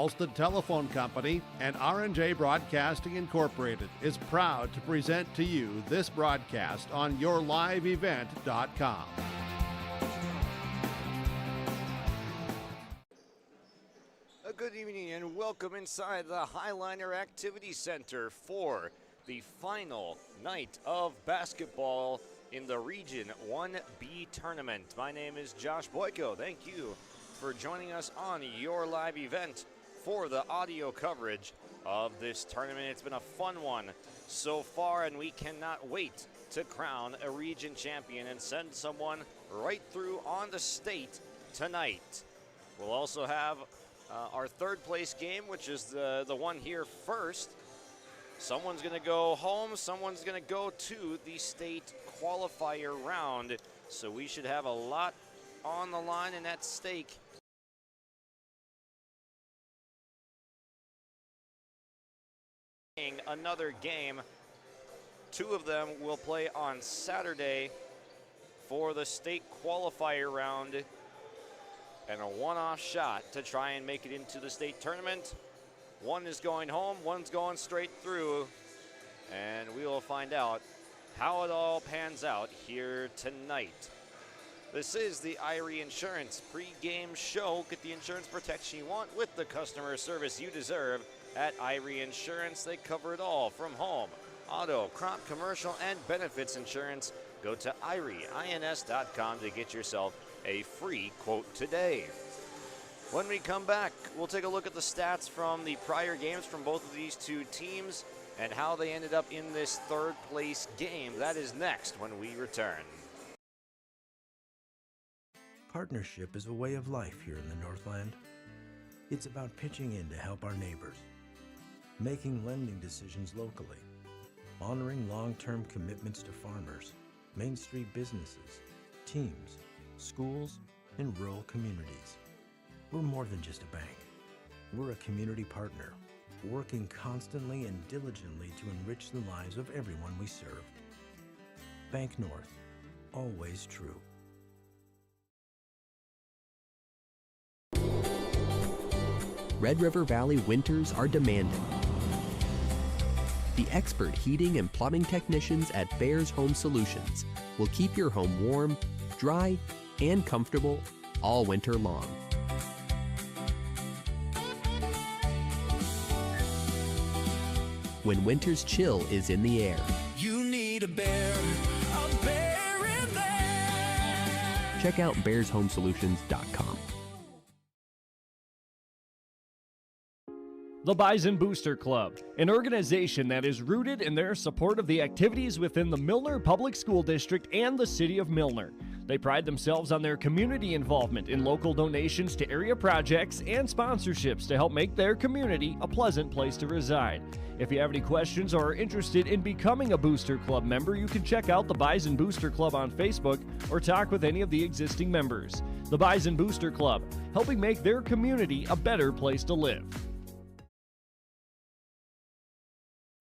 Alston Telephone Company and R&J Broadcasting Incorporated is proud to present to you this broadcast on yourliveevent.com. A good evening and welcome inside the Highliner Activity Center for the final night of basketball in the Region 1B tournament. My name is Josh Boyko. Thank you for joining us on your live event for the audio coverage of this tournament. It's been a fun one so far, and we cannot wait to crown a region champion and send someone right through on the state tonight. We'll also have our third place game, which is the one here first. Someone's going to go home, someone's going to go to the state qualifier round, so we should have a lot on the line and at stake. Another game. Two of them will play on Saturday for the state qualifier round, and a one-off shot to try and make it into the state tournament. One is going home, one's going straight through, and we will find out how it all pans out here tonight. This is the Irie Insurance pregame show. Get the insurance protection you want with the customer service you deserve at Irie Insurance. They cover it all from home, auto, crop, commercial, and benefits insurance. Go to IRIEINS.com to get yourself a free quote today. When we come back, we'll take a look at the stats from the prior games from both of these two teams and how they ended up in this third place game. That is next when we return. Partnership is a way of life here in the Northland. It's about pitching in to help our neighbors, making lending decisions locally, honoring long-term commitments to farmers, Main Street businesses, teams, schools, and rural communities. We're more than just a bank. We're a community partner, working constantly and diligently to enrich the lives of everyone we serve. Bank North, always true. Red River Valley winters are demanding. The expert heating and plumbing technicians at Bears Home Solutions will keep your home warm, dry, and comfortable all winter long. When winter's chill is in the air, you need a bear in there. Check out bearshomesolutions.com. The Bison Booster Club, an organization that is rooted in their support of the activities within the Milner Public School District and the City of Milner. They pride themselves on their community involvement in local donations to area projects and sponsorships to help make their community a pleasant place to reside. If you have any questions or are interested in becoming a Booster Club member, you can check out the Bison Booster Club on Facebook or talk with any of the existing members. The Bison Booster Club, helping make their community a better place to live.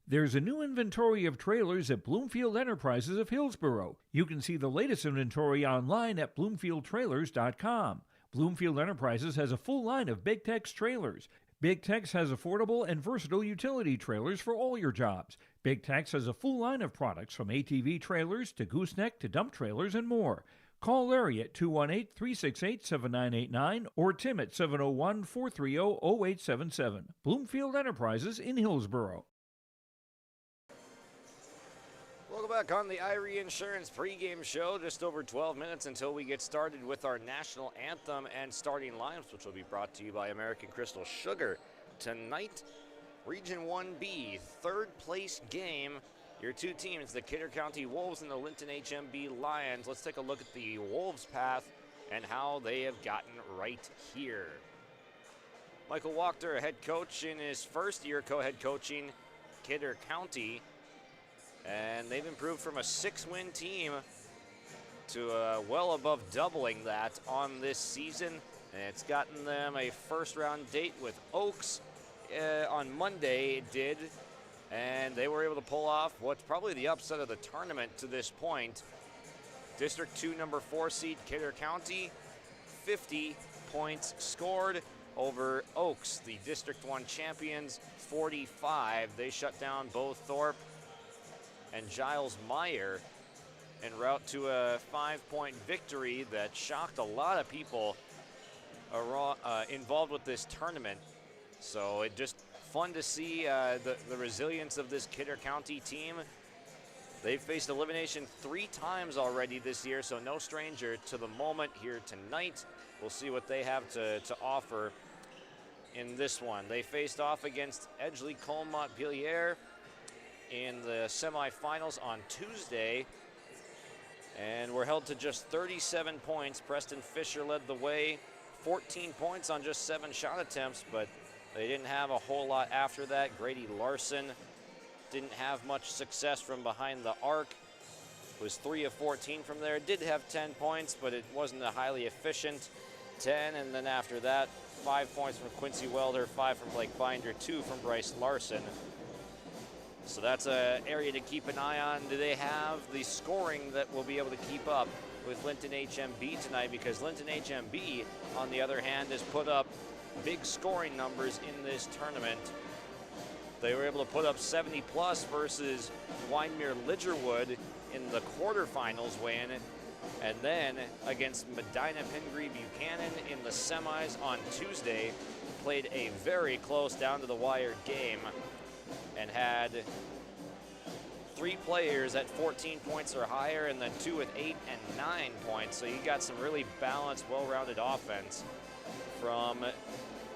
There's a new inventory of trailers at Bloomfield Enterprises of Hillsborough. You can see the latest inventory online at bloomfieldtrailers.com. Bloomfield Enterprises has a full line of Big Tex trailers. Big Tex has affordable and versatile utility trailers for all your jobs. Big Tex has a full line of products from ATV trailers to gooseneck to dump trailers and more. Call Larry at 218-368-7989 or Tim at 701-430-0877. Bloomfield Enterprises in Hillsborough. Welcome back on the Irie Insurance pregame show. Just over 12 minutes until we get started with our national anthem and starting lineups, which will be brought to you by American Crystal Sugar. Tonight, Region 1B, third place game. Your two teams, the Kidder County Wolves and the Linton-HMB Lions. Let's take a look at the Wolves' path and how they have gotten right here. Michael Wachter, a head coach in his first year co-head coaching Kidder County. And they've improved from a 6-win team to well above doubling that on this season. And it's gotten them a first-round date with Oaks on Monday, it did. And they were able to pull off what's probably the upset of the tournament to this point. District 2, number 4 seed Kidder County, 50 points scored over Oaks, the District 1 champions, 45. They shut down Bo Thorpe and Giles Meyer en route to a 5-point victory that shocked a lot of people involved with this tournament. So it just fun to see the resilience of this Kidder County team. They've faced elimination 3 times already this year, so no stranger to the moment here tonight. We'll see what they have to offer in this one. They faced off against Edgeley-Colmont-Pilier in the semifinals on Tuesday and were held to just 37 points. Preston Fisher led the way, 14 points on just 7 shot attempts, but they didn't have a whole lot after that. Grady Larson didn't have much success from behind the arc. Was 3 of 14 from there. Did have 10 points, but it wasn't a highly efficient 10. And then after that, 5 points from Quincy Welder, 5 from Blake Binder, 2 from Bryce Larson. So that's an area to keep an eye on. Do they have the scoring that will be able to keep up with Linton-HMB tonight? Because Linton-HMB, on the other hand, has put up big scoring numbers in this tournament. They were able to put up 70 plus versus Wyndmere Lidgerwood in the quarterfinals win, and then against Medina Pingree Buchanan in the semis on Tuesday, played a very close down to the wire game and had 3 players at 14 points or higher, and then 2 with 8 and 9 points. So you got some really balanced, well-rounded offense from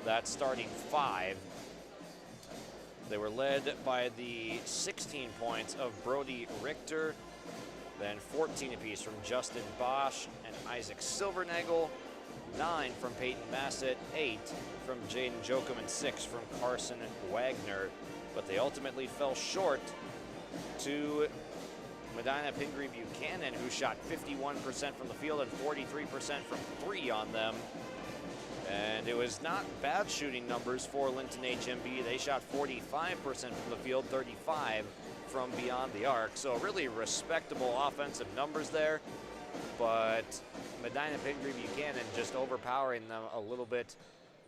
that starting 5. They were led by the 16 points of Brody Richter, then 14 apiece from Justin Bosch and Isaac Silvernagel, 9 from Peyton Massett, 8 from Jaden Jokum, and 6 from Carson Wagner. But they ultimately fell short to Medina Pingree Buchanan, who shot 51% from the field and 43% from 3 on them. And it was not bad shooting numbers for Linton-HMB. They shot 45% from the field, 35 from beyond the arc. So really respectable offensive numbers there. But Medina Pingree Buchanan just overpowering them a little bit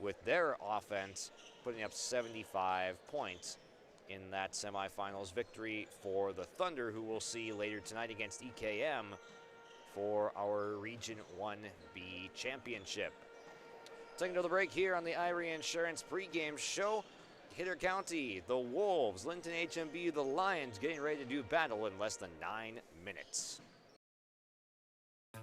with their offense, putting up 75 points in that semifinals victory for the Thunder, who we'll see later tonight against EKM for our Region 1B championship. Taking another break here on the Irie Insurance pregame show. Kidder County, the Wolves, Linton-HMB, the Lions, getting ready to do battle in less than 9 minutes.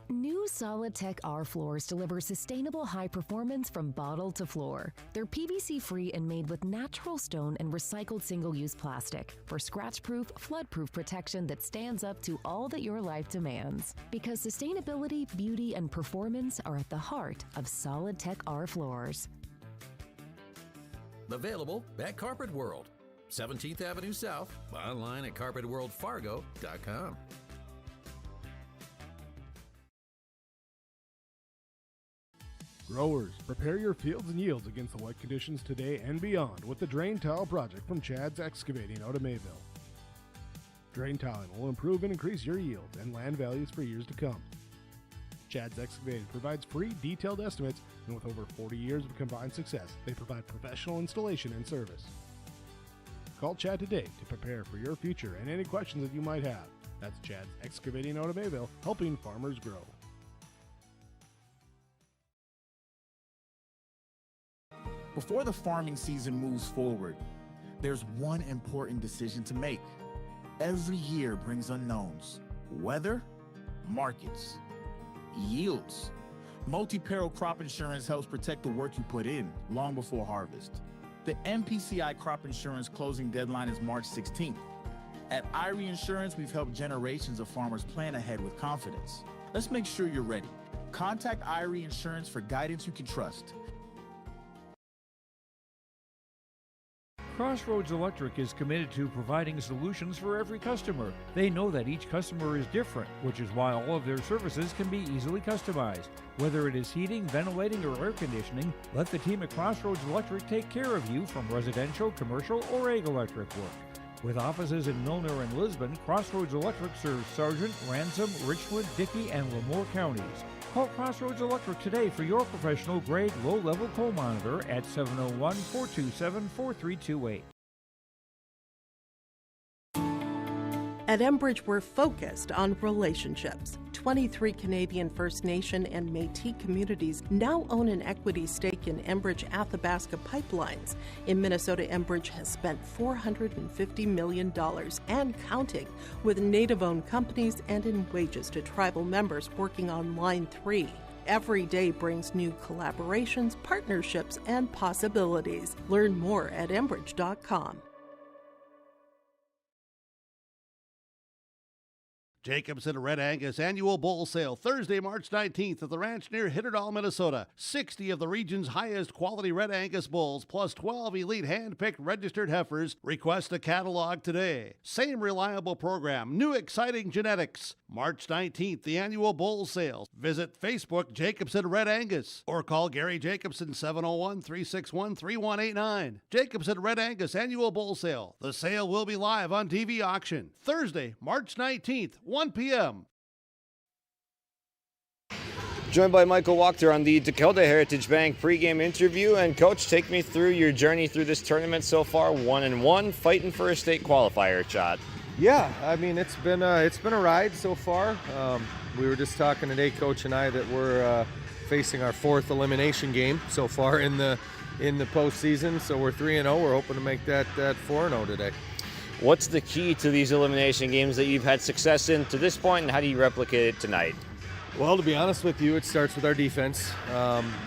New Solid-Tech R floors deliver sustainable high performance from bottle to floor. They're PVC-free and made with natural stone and recycled single-use plastic for scratch-proof, flood-proof protection that stands up to all that your life demands. Because sustainability, beauty, and performance are at the heart of Solid-Tech R floors. Available at Carpet World, 17th Avenue South, online at carpetworldfargo.com. Growers, prepare your fields and yields against the wet conditions today and beyond with the Drain Tile Project from Chad's Excavating out of Mayville. Drain tiling will improve and increase your yield and land values for years to come. Chad's Excavating provides free detailed estimates, and with over 40 years of combined success, they provide professional installation and service. Call Chad today to prepare for your future and any questions that you might have. That's Chad's Excavating out of Mayville, helping farmers grow. Before the farming season moves forward, there's one important decision to make. Every year brings unknowns: weather, markets, yields. Multi-peril crop insurance helps protect the work you put in long before harvest. The MPCI crop insurance closing deadline is March 16th. At Irie Insurance, we've helped generations of farmers plan ahead with confidence. Let's make sure you're ready. Contact Irie Insurance for guidance you can trust. Crossroads Electric is committed to providing solutions for every customer. They know that each customer is different, which is why all of their services can be easily customized. Whether it is heating, ventilating, or air conditioning, let the team at Crossroads Electric take care of you from residential, commercial, or ag electric work. With offices in Milner and Lisbon, Crossroads Electric serves Sargent, Ransom, Richwood, Dickey, and Lemoore counties. Call Crossroads Electric today for your professional grade low-level coal monitor at 701-427-4328. At Enbridge, we're focused on relationships. 23 Canadian First Nation and Métis communities now own an equity stake in Enbridge Athabasca Pipelines. In Minnesota, Enbridge has spent $450 million and counting with Native-owned companies and in wages to tribal members working on Line 3. Every day brings new collaborations, partnerships, and possibilities. Learn more at Enbridge.com. Jacobson Red Angus Annual Bull Sale, Thursday, March 19th at the ranch near Hitterdall, Minnesota. 60 of the region's highest quality Red Angus bulls, plus 12 elite hand-picked registered heifers. Request a catalog today. Same reliable program, new exciting genetics. March 19th, the Annual Bull Sale. Visit Facebook Jacobson Red Angus or call Gary Jacobson 701-361-3189. Jacobson Red Angus Annual Bull Sale. The sale will be live on TV auction. Thursday, March 19th, 1 p.m. Joined by Michael Wachter on the Dakota Heritage Bank pregame interview. And Coach, take me through your journey through this tournament so far. 1-1, fighting for a state qualifier shot. Yeah, I mean it's been a ride so far. We were just talking today, Coach and I, that we're facing our fourth elimination game so far in the postseason. So we're 3-0. We're hoping to make that 4-0 today. What's the key to these elimination games that you've had success in to this point, and how do you replicate it tonight? Well, to be honest with you, it starts with our defense.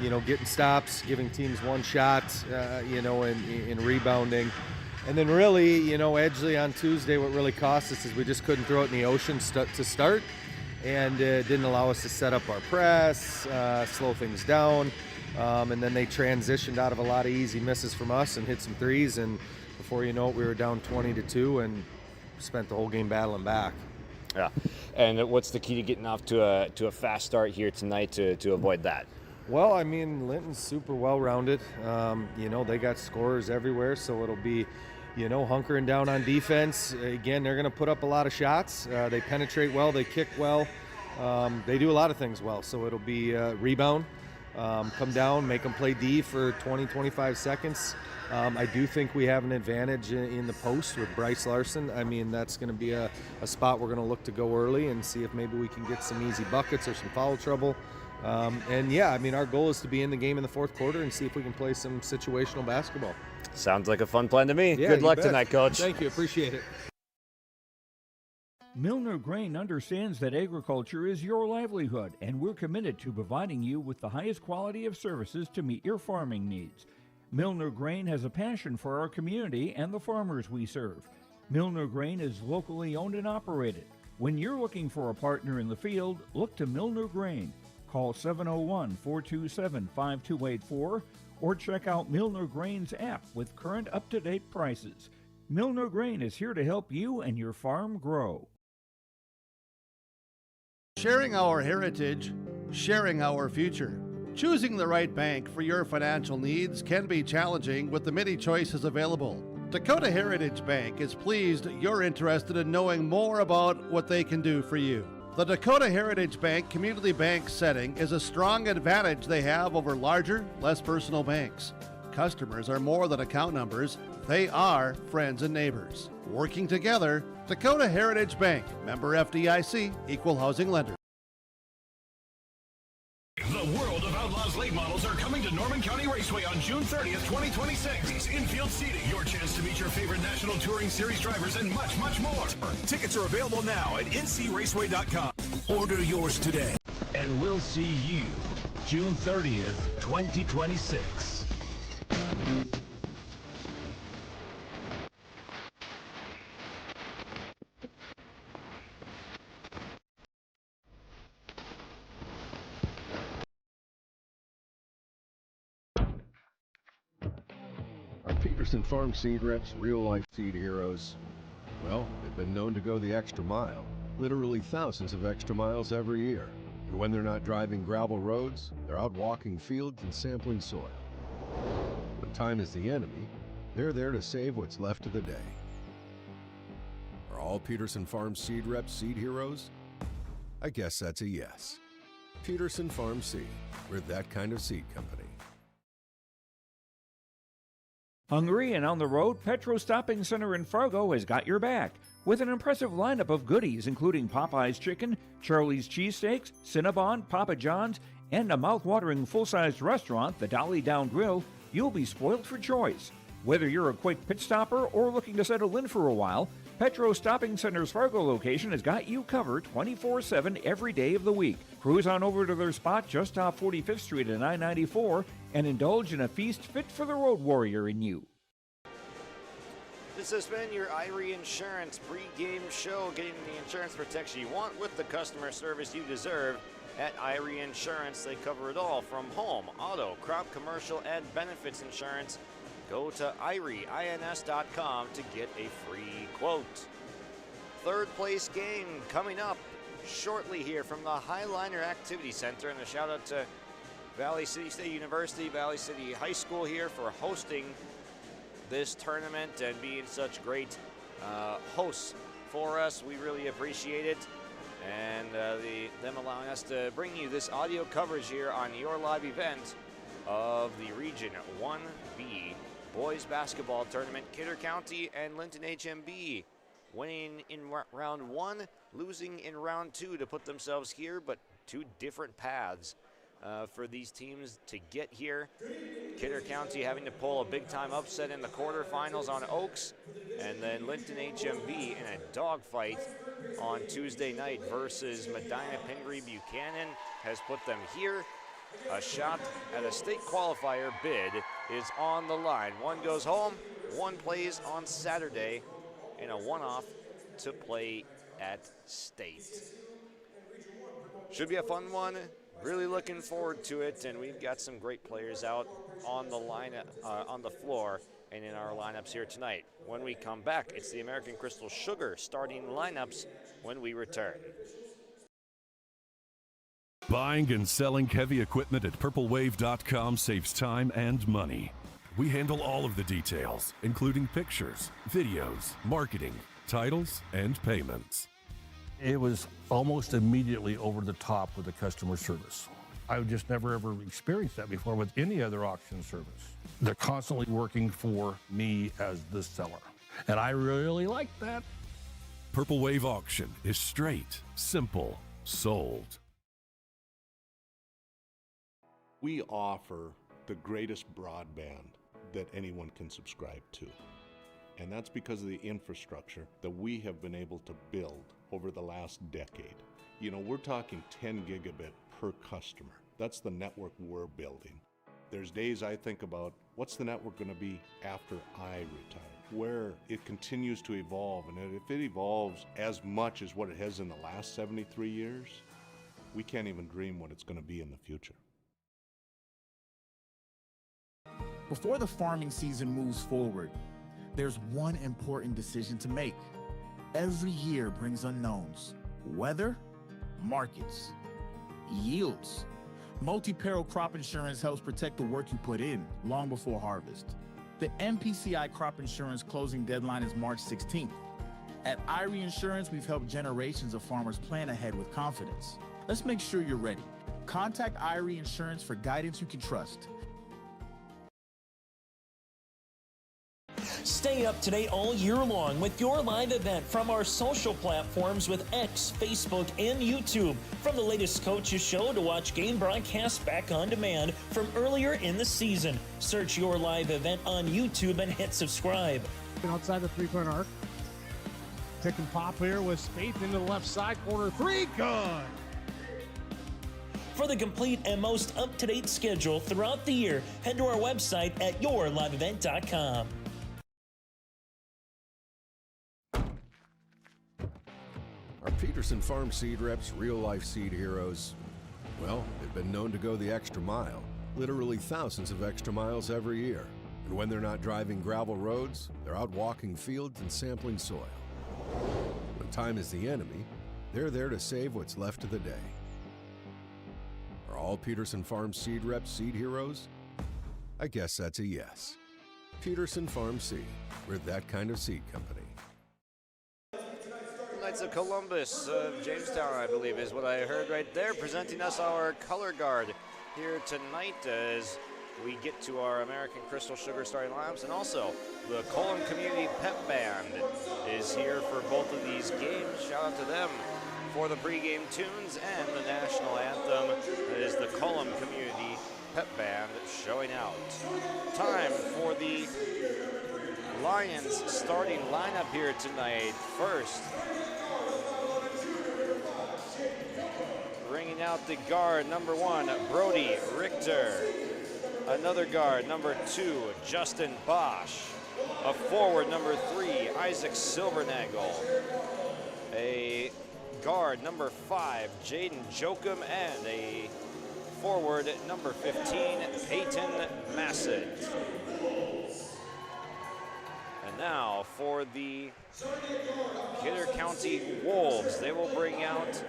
Getting stops, giving teams one shot, in rebounding. And then really, Edgeley on Tuesday, what really cost us is we just couldn't throw it in the ocean to start. And it didn't allow us to set up our press, slow things down. And then they transitioned out of a lot of easy misses from us and hit some threes. And before you know it, we were down 20-2 and spent the whole game battling back. Yeah. And what's the key to getting off to a fast start here tonight to avoid that? Well, I mean, Linton's super well-rounded. They got scorers everywhere, so it'll be, hunkering down on defense. Again, they're going to put up a lot of shots. They penetrate well, they kick well. They do a lot of things well, so it'll be rebound, come down, make them play D for 20-25 seconds. I do think we have an advantage in the post with Bryce Larson. I mean, that's going to be a spot we're going to look to go early and see if maybe we can get some easy buckets or some foul trouble. Our goal is to be in the game in the fourth quarter and see if we can play some situational basketball. Sounds like a fun plan to me. Yeah, good luck tonight, Coach. Thank you. Appreciate it. Milner Grain understands that agriculture is your livelihood, and we're committed to providing you with the highest quality of services to meet your farming needs. Milner Grain has a passion for our community and the farmers we serve. Milner Grain is locally owned and operated. When you're looking for a partner in the field, look to Milner Grain. Call 701-427-5284 or check out Milner Grain's app with current up-to-date prices. Milner Grain is here to help you and your farm grow. Sharing our heritage, sharing our future. Choosing the right bank for your financial needs can be challenging with the many choices available. Dakota Heritage Bank is pleased you're interested in knowing more about what they can do for you. The Dakota Heritage Bank community bank setting is a strong advantage they have over larger, less personal banks. Customers are more than account numbers. They are friends and neighbors. Working together, Dakota Heritage Bank, member FDIC, equal housing lender. The world of Outlaws late models are coming to Norman County Raceway on June 30th, 2026. Infield seating, your chance to meet your favorite National Touring Series drivers, and much, much more. Tickets are available now at ncraceway.com. Order yours today. And we'll see you June 30th, 2026. Peterson Farm seed reps, real-life seed heroes. Well, they've been known to go the extra mile, literally thousands of extra miles every year. And when they're not driving gravel roads, they're out walking fields and sampling soil. When time is the enemy, they're there to save what's left of the day. Are all Peterson Farm seed reps seed heroes? I guess that's a yes. Peterson Farm Seed. We're that kind of seed company. Hungry and on the road, Petro Stopping Center in Fargo has got your back with an impressive lineup of goodies including Popeye's Chicken, Charlie's Cheesesteaks, Cinnabon, Papa John's, and a mouth-watering full-sized restaurant, the Dolly Down Grill. You'll be spoiled for choice. Whether you're a quick pit stopper or looking to settle in for a while, Petro Stopping Center's Fargo location has got you covered 24/7 every day of the week. Cruise on over to their spot just off 45th Street at I-94 and indulge in a feast fit for the road warrior in you. This has been your Irie Insurance pregame show, getting the insurance protection you want with the customer service you deserve. At Irie Insurance, they cover it all from home, auto, crop, commercial, and benefits insurance. Go to IRIEINS.com to get a free quote. Third place game coming up shortly here from the Highliner Activity Center, and a shout out to Valley City State University, Valley City High School here for hosting this tournament and being such great hosts for us. We really appreciate it, and them allowing us to bring you this audio coverage here on your live event of the Region 1B Boys Basketball Tournament. Kidder County and Linton-HMB winning in round one, losing in round two to put themselves here, but two different paths for these teams to get here. Kidder County having to pull a big-time upset in the quarterfinals on Oaks, and then Linton-HMB in a dogfight on Tuesday night versus Medina Pingree Buchanan has put them here. A shot at a state qualifier bid is on the line. One goes home, one plays on Saturday in a one-off to play at state. Should be a fun one. Really looking forward to it, and we've got some great players out on the line, on the floor, and in our lineups here tonight. When we come back, it's the American Crystal Sugar starting lineups when we return. Buying and selling heavy equipment at purplewave.com saves time and money. We handle all of the details, including pictures, videos, marketing, titles, and payments. It was almost immediately over the top with the customer service. I've just never ever experienced that before with any other auction service. They're constantly working for me as the seller, and I really like that. Purple Wave Auction is straight, simple, sold. We offer the greatest broadband that anyone can subscribe to. And that's because of the infrastructure that we have been able to build over the last decade. You know, we're talking 10 gigabit per customer. That's the network we're building. There's days I think about, what's the network going to be after I retire? Where it continues to evolve, and if it evolves as much as what it has in the last 73 years, we can't even dream what it's going to be in the future. Before the farming season moves forward, there's one important decision to make. Every year brings unknowns: weather, markets, yields. Multi-peril crop insurance helps protect the work you put in long before harvest. The MPCI crop insurance closing deadline is March 16th. At Irie Insurance, we've helped generations of farmers plan ahead with confidence. Let's make sure you're ready. Contact Irie Insurance for guidance you can trust. Stay up to date all year long with your live event from our social platforms with X, Facebook, and YouTube. From the latest coaches show to watch game broadcasts back on demand from earlier in the season. Search your live event on YouTube and hit subscribe. Outside the three-point arc. Pick and pop here with Spaeth into the left side corner. Three, good! For the complete and most up-to-date schedule throughout the year, head to our website at yourliveevent.com. Are Peterson Farm Seed Reps real-life seed heroes? Well, they've been known to go the extra mile, literally thousands of extra miles every year. And when they're not driving gravel roads, they're out walking fields and sampling soil. When time is the enemy, they're there to save what's left of the day. Are all Peterson Farm Seed Reps seed heroes? I guess that's a yes. Peterson Farm Seed. We're that kind of seed company. Tonight's Knights of Columbus of Jamestown, I believe is what I heard right there, presenting us our color guard here tonight as we get to our American Crystal Sugar starting lineups. And also, the Colum Community Pep Band is here for both of these games. Shout out to them for the pregame tunes and the national anthem. That is the Colum Community Pep Band showing out. Time for the Lions starting lineup here tonight. First, bringing out the guard, number 1, Brody Richter. Another guard, number 2, Justin Bosch. A forward, number 3, Isaac Silvernagel. A guard, number 5, Jaden Jokum, and a forward, number 15, Peyton Massett. And now for the Kidder County Wolves, they will bring out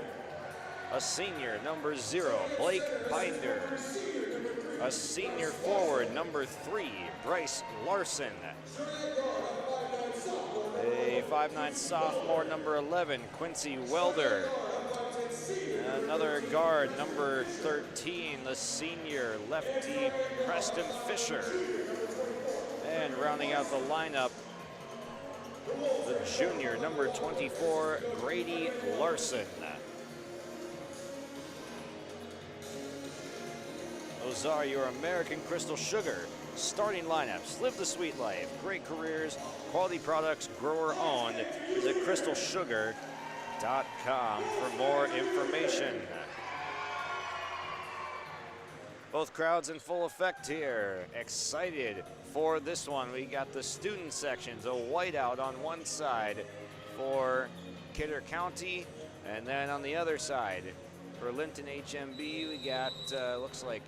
a senior, number 0, Blake Binder. A senior forward, number 3, Bryce Larson. A 5'9" sophomore, number 11, Quincy Welder. Another guard, number 13, the senior lefty, Preston Fisher. And rounding out the lineup, the junior, number 24, Grady Larson. Those are your American Crystal Sugar starting lineups. Live the sweet life. Great careers, quality products, grower owned. Visit crystalsugar.com for more information. Both crowds in full effect here. Excited for this one. We got the student sections, a whiteout on one side for Kidder County, and then on the other side for Linton-HMB, we got, looks like,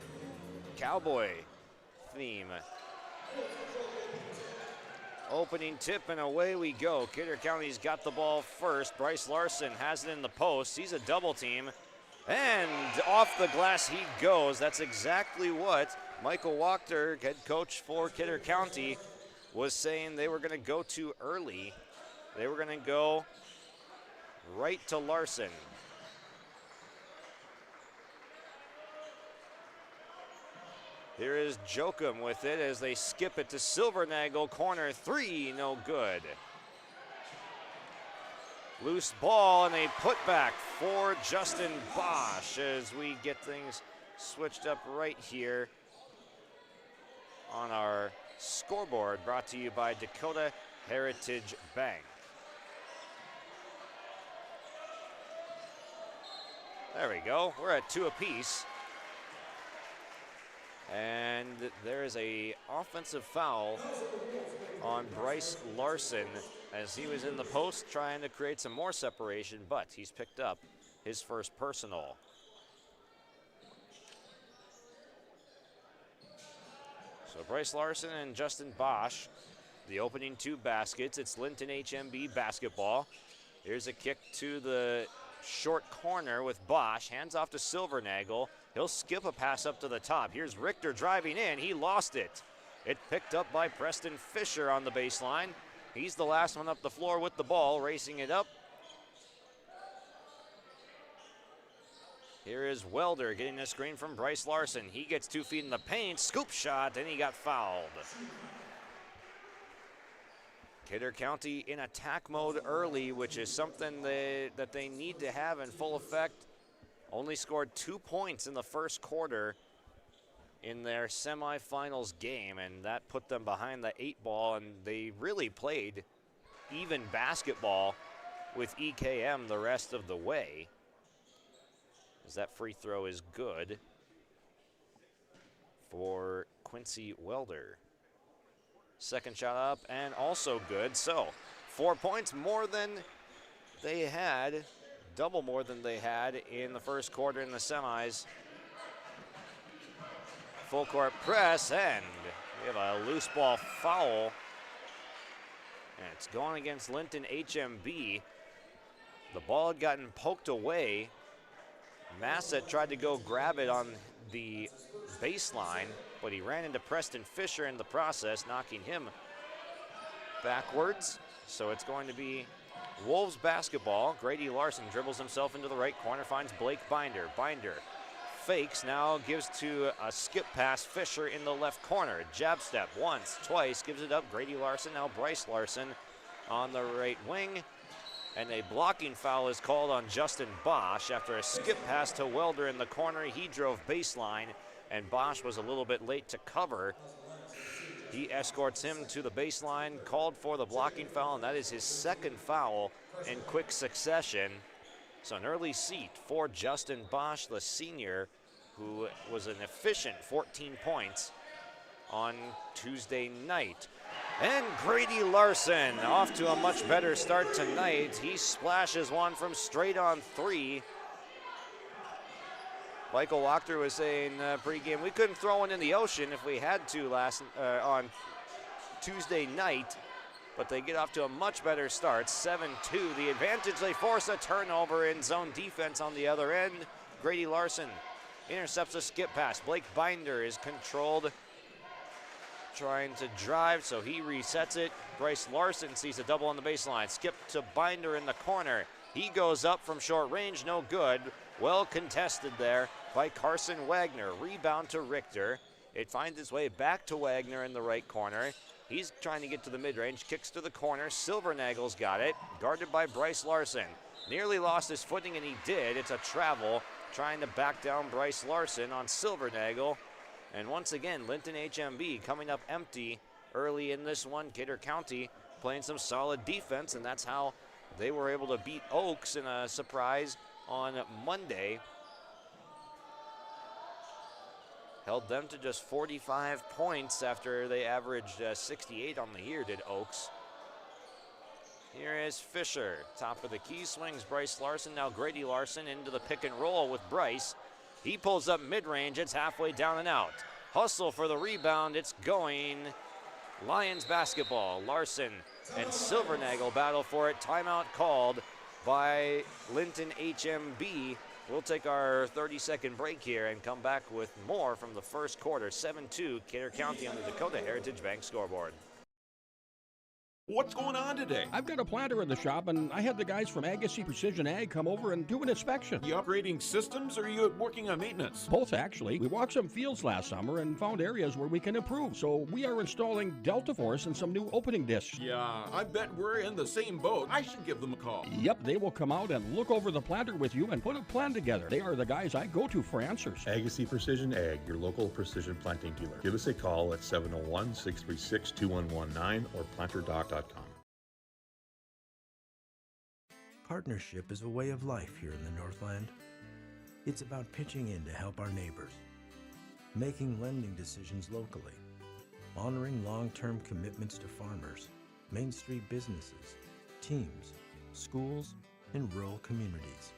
cowboy theme. Opening tip, and away we go. Kidder County's got the ball first. Bryce Larson has it in the post. He's a double team, and off the glass he goes. That's exactly what Michael Wachter, head coach for Kidder County, was saying they were going to go too early. They were going to go right to Larson. Here is Jokum with it as they skip it to Silvernagel. Corner 3, no good. Loose ball and a putback for Justin Bosch as we get things switched up right here on our scoreboard, brought to you by Dakota Heritage Bank. There we go. We're at 2 apiece. And there is a offensive foul on Bryce Larson as he was in the post trying to create some more separation, but he's picked up his first personal. So Bryce Larson and Justin Bosch, the opening 2 baskets. It's Linton-HMB basketball. Here's a kick to the short corner with Bosch, hands off to Silvernagel. He'll skip a pass up to the top. Here's Richter driving in. He lost it. It picked up by Preston Fisher on the baseline. He's the last one up the floor with the ball, racing it up. Here is Welder getting a screen from Bryce Larson. He gets 2 feet in the paint, scoop shot, and he got fouled. Kidder County in attack mode early, which is something that they need to have in full effect. Only scored 2 points in the first quarter in their semifinals game, and that put them behind the 8 ball, and they really played even basketball with EKM the rest of the way, as that free throw is good for Quincy Welder. Second shot up and also good. So 4 points more than they had, double more than they had in the first quarter in the semis. Full court press, and we have a loose ball foul. And it's going against Linton-HMB. The ball had gotten poked away. Massett tried to go grab it on the baseline, but he ran into Preston Fisher in the process, knocking him backwards. So it's going to be Wolves basketball. Grady Larson dribbles himself into the right corner, finds Blake Binder. Binder fakes, now gives to a skip pass, Fisher in the left corner. Jab step once, twice, gives it up. Grady Larson, now Bryce Larson on the right wing. And a blocking foul is called on Justin Bosch after a skip pass to Welder in the corner. He drove baseline, and Bosch was a little bit late to cover. He escorts him to the baseline, called for the blocking foul, and that is his second foul in quick succession. So an early seat for Justin Bosch, the senior, who was an efficient 14 points on Tuesday night. And Grady Larson off to a much better start tonight. He splashes one from straight on three. Michael Wachter was saying pregame, we couldn't throw one in the ocean if we had to on Tuesday night, but they get off to a much better start, 7-2. The advantage, they force a turnover in zone defense on the other end. Grady Larson intercepts a skip pass. Blake Binder is controlled, trying to drive, so he resets it. Bryce Larson sees a double on the baseline. Skip to Binder in the corner. He goes up from short range, no good. Well contested there by Carson Wagner. Rebound to Richter. It finds its way back to Wagner in the right corner. He's trying to get to the mid-range, kicks to the corner. Silvernagel's got it, guarded by Bryce Larson. Nearly lost his footing, and he did. It's a travel, trying to back down Bryce Larson on Silvernagel. And once again, Linton-HMB coming up empty early in this one. Kidder County playing some solid defense, and that's how they were able to beat Oaks in a surprise on Monday. Held them to just 45 points after they averaged 68 on the year, did Oaks. Here is Fisher, top of the key, swings Bryce Larson. Now Grady Larson into the pick and roll with Bryce. He pulls up mid-range, it's halfway down and out. Hustle for the rebound, it's going Lions basketball. Larson and Silvernagel battle for it. Timeout called by Linton-HMB. We'll take our 30-second break here and come back with more from the first quarter. 7-2, Kidder County on the Dakota Heritage Bank scoreboard. What's going on today? I've got a planter in the shop, and I had the guys from Agassi Precision Ag come over and do an inspection. You upgrading systems, or are you working on maintenance? Both, actually. We walked some fields last summer and found areas where we can improve. So we are installing Delta Force and some new opening discs. Yeah, I bet we're in the same boat. I should give them a call. Yep, they will come out and look over the planter with you and put a plan together. They are the guys I go to for answers. Agassi Precision Ag, your local precision planting dealer. Give us a call at 701-636-2119 or planterdoc.com. Partnership is a way of life here in the Northland. It's about pitching in to help our neighbors, making lending decisions locally, honoring long-term commitments to farmers, Main Street businesses, teams, schools, and rural communities.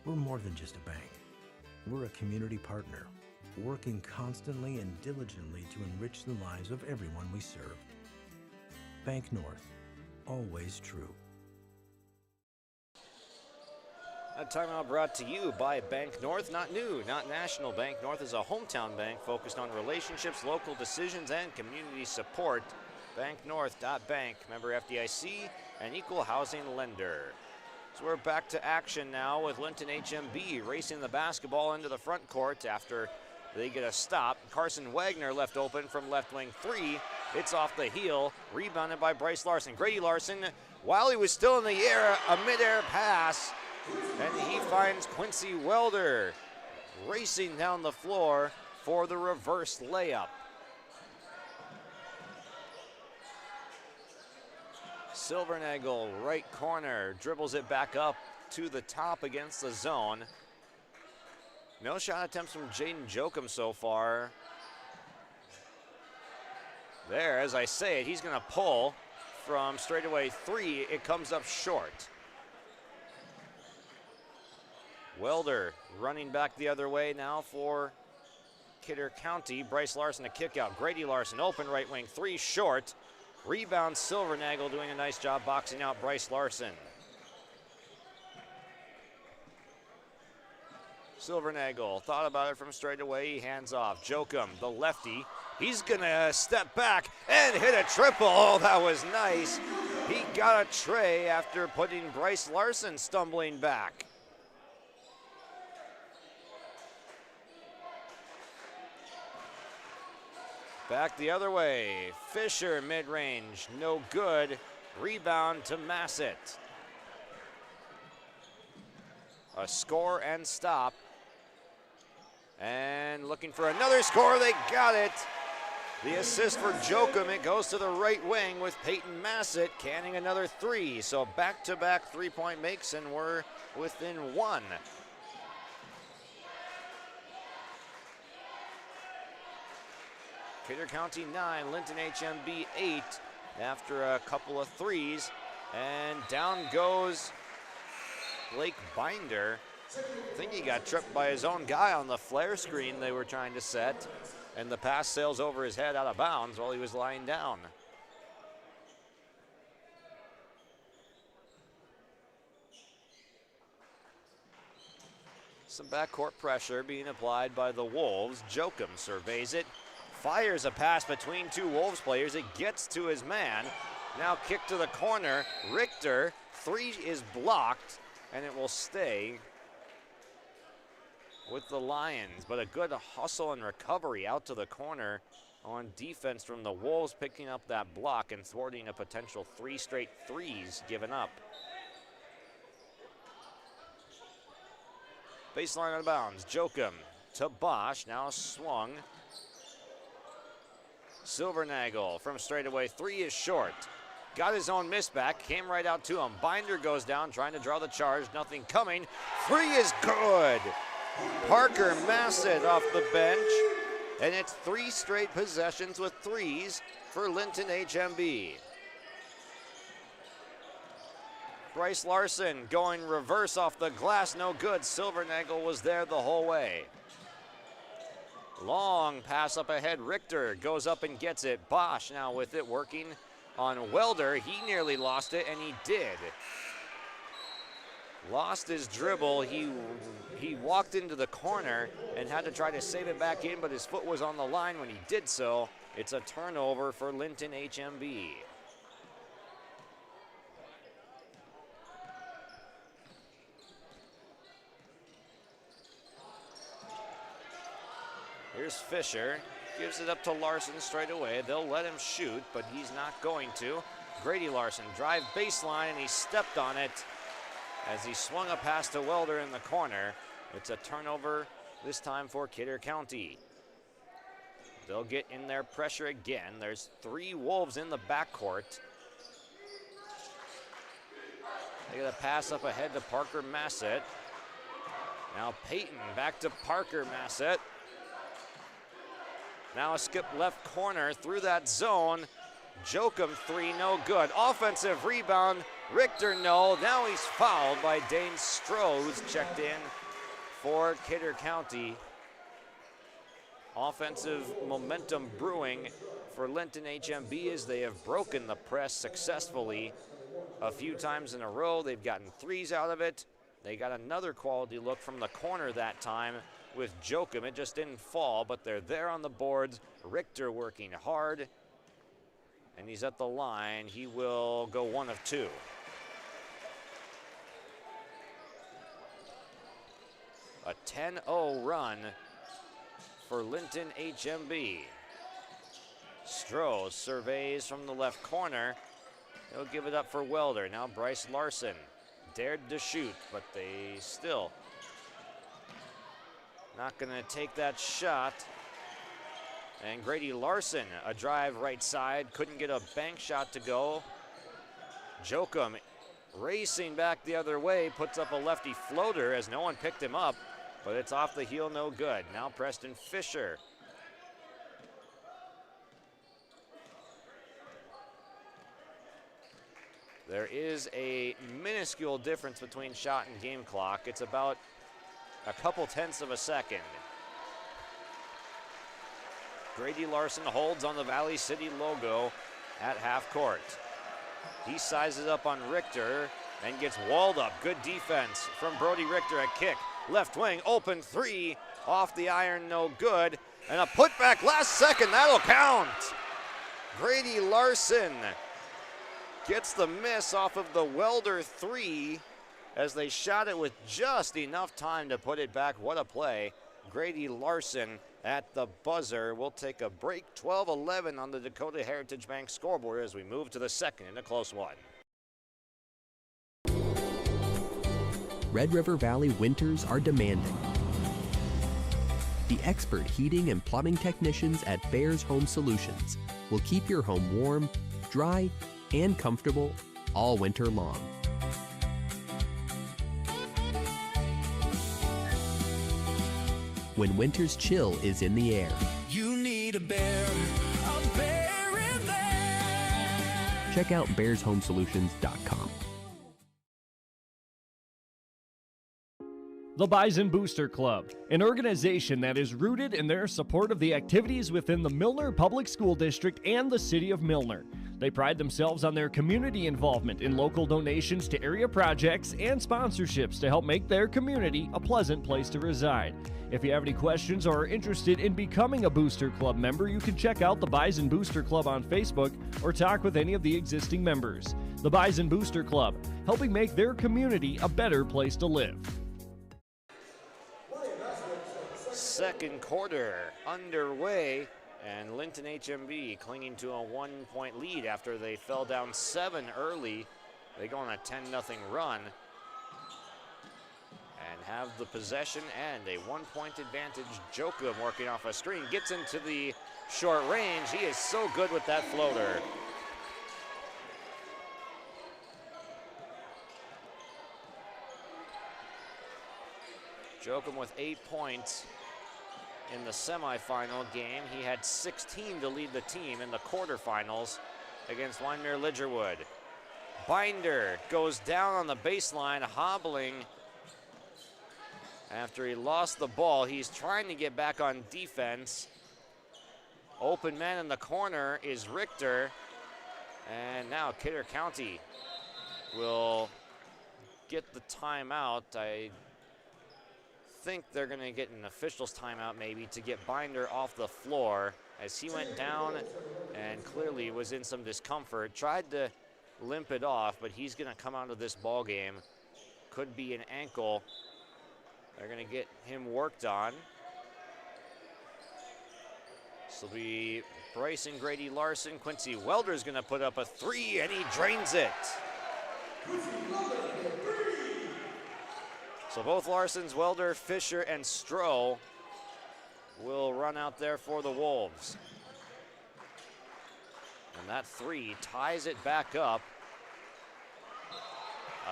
We're more than just a bank. We're a community partner, working constantly and diligently to enrich the lives of everyone we serve. Bank North, always true. A timeout brought to you by Bank North. Not new, not national. Bank North is a hometown bank focused on relationships, local decisions, and community support. Banknorth.bank, member FDIC, and equal housing lender. So we're back to action now with Linton-HMB racing the basketball into the front court after they get a stop. Carson Wagner left open from left wing three. It's off the heel, rebounded by Bryce Larson. Grady Larson, while he was still in the air, a midair pass, and he finds Quincy Welder racing down the floor for the reverse layup. Silvernagel, right corner, dribbles it back up to the top against the zone. No shot attempts from Jaden Jokum so far. There, as I say it, he's going to pull from straightaway three. It comes up short. Welder running back the other way now for Kidder County. Bryce Larson a kick out. Grady Larson open right wing three short. Rebound Silvernagel doing a nice job boxing out Bryce Larson. Silvernagel thought about it from straight away. He hands off. Jokum, the lefty. He's going to step back and hit a triple. Oh, that was nice. He got a tray after putting Bryce Larson stumbling back. Back the other way. Fisher mid-range, no good. Rebound to Massett. A score and stop. And looking for another score, they got it. The assist for Jokum, it goes to the right wing with Peyton Massett canning another three. So back-to-back three-point makes, and we're within one. Kidder County 9, Linton-HMB 8 after a couple of threes. And down goes Blake Binder. I think he got tripped by his own guy on the flare screen they were trying to set. And the pass sails over his head out of bounds while he was lying down. Some backcourt pressure being applied by the Wolves. Jokum surveys it. Fires a pass between two Wolves players. It gets to his man. Now kick to the corner. Richter, three is blocked, and it will stay with the Lions. But a good hustle and recovery out to the corner on defense from the Wolves, picking up that block and thwarting a potential 3 straight threes given up. Baseline out of bounds. Jokum to Bosch. Now swung. Silvernagel from straightaway. 3 is short. Got his own miss back. Came right out to him. Binder goes down trying to draw the charge. Nothing coming. 3 is good. Parker Massett off the bench. And it's 3 straight possessions with threes for Linton-HMB. Bryce Larson going reverse off the glass. No good. Silvernagel was there the whole way. Long pass up ahead. Richter goes up and gets it. Bosch now with it, working on Welder. He nearly lost it, and he did. Lost his dribble. He walked into the corner and had to try to save it back in, but his foot was on the line when he did so. It's a turnover for Linton-HMB. Here's Fisher, gives it up to Larson straight away. They'll let him shoot, but he's not going to. Grady Larson, drive baseline, and he stepped on it as he swung a pass to Welder in the corner. It's a turnover, this time for Kidder County. They'll get in their pressure again. There's 3 Wolves in the backcourt. They get a pass up ahead to Parker Massett. Now Peyton back to Parker Massett. Now a skip left corner through that zone. Jokum 3, no good. Offensive rebound. Richter, no. Now he's fouled by Dane Stroh, who's checked in for Kidder County. Offensive momentum brewing for Linton-HMB as they have broken the press successfully a few times in a row. They've gotten threes out of it. They got another quality look from the corner that time with Jokum. It just didn't fall, but they're there on the boards. Richter working hard, and he's at the line. He will go 1 of 2. A 10-0 run for Linton-HMB. Stroh surveys from the left corner. He'll give it up for Welder. Now Bryce Larson dared to shoot, but they still not going to take that shot. And Grady Larson, a drive right side, couldn't get a bank shot to go. Jokum racing back the other way, puts up a lefty floater as no one picked him up, but it's off the heel, no good. Now Preston Fisher. There is a minuscule difference between shot and game clock. It's about a couple tenths of a second. Grady Larson holds on the Valley City logo at half court. He sizes up on Richter and gets walled up. Good defense from Brody Richter. A kick, left wing, open 3, off the iron, no good. And a putback last second, that'll count. Grady Larson Gets the miss off of the Welder three as they shot it with just enough time to put it back. What a play. Grady Larson at the buzzer. We'll take a break. 12-11 on the Dakota Heritage Bank scoreboard as we move to the second in a close one. Red River Valley winters are demanding. The expert heating and plumbing technicians at Bears Home Solutions will keep your home warm, dry, and comfortable all winter long. When winter's chill is in the air, You need a bear in there. check out bearshomesolutions.com. The Bison Booster Club, an organization that is rooted in their support of the activities within the Milner Public School District and the City of Milner. They pride themselves on their community involvement in local donations to area projects and sponsorships to help make their community a pleasant place to reside. If you have any questions or are interested in becoming a Booster Club member, you can check out the Bison Booster Club on Facebook or talk with any of the existing members. The Bison Booster Club, helping make their community a better place to live. Second quarter underway, and Linton-HMB clinging to a 1-point lead after they fell down 7 early. They go on a 10-0 run and have the possession and a 1-point advantage. Jokum working off a screen, gets into the short range. He is so good with that floater. Jokum with 8 points in the semifinal game. He had 16 to lead the team in the quarterfinals against Wyndmere Lidgerwood. Binder goes down on the baseline, hobbling after he lost the ball. He's trying to get back on defense. Open man in the corner is Richter. And now Kidder County will get the timeout. I think they're going to get an official's timeout maybe to get Binder off the floor as he went down and clearly was in some discomfort. Tried to limp it off, but he's going to come out of this ball game. Could be an ankle. They're going to get him worked on. This will be Bryson Grady Larson. Quincy Welder's going to put up a 3, and he drains it. So both Larsons, Welder, Fisher, and Stroh will run out there for the Wolves. And that 3 ties it back up.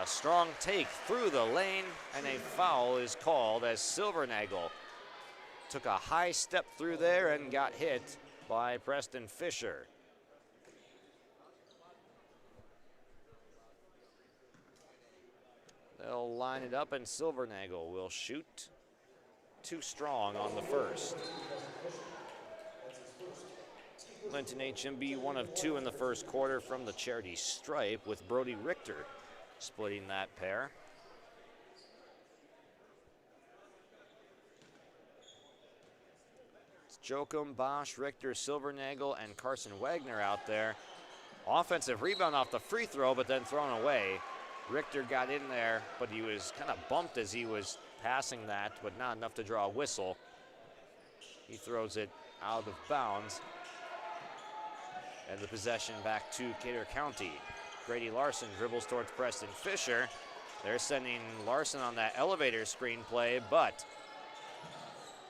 A strong take through the lane, and a foul is called as Silvernagel took a high step through there and got hit by Preston Fisher. They'll line it up, and Silvernagel will shoot. Too strong on the first. Linton-HMB 1 of 2 in the first quarter from the charity stripe, with Brody Richter splitting that pair. It's Jokum, Bosch, Richter, Silvernagel, and Carson Wagner out there. Offensive rebound off the free throw, but then thrown away. Richter got in there, but he was kind of bumped as he was passing that, but not enough to draw a whistle. He throws it out of bounds. And the possession back to Kidder County. Grady Larson dribbles towards Preston Fisher. They're sending Larson on that elevator screen play, but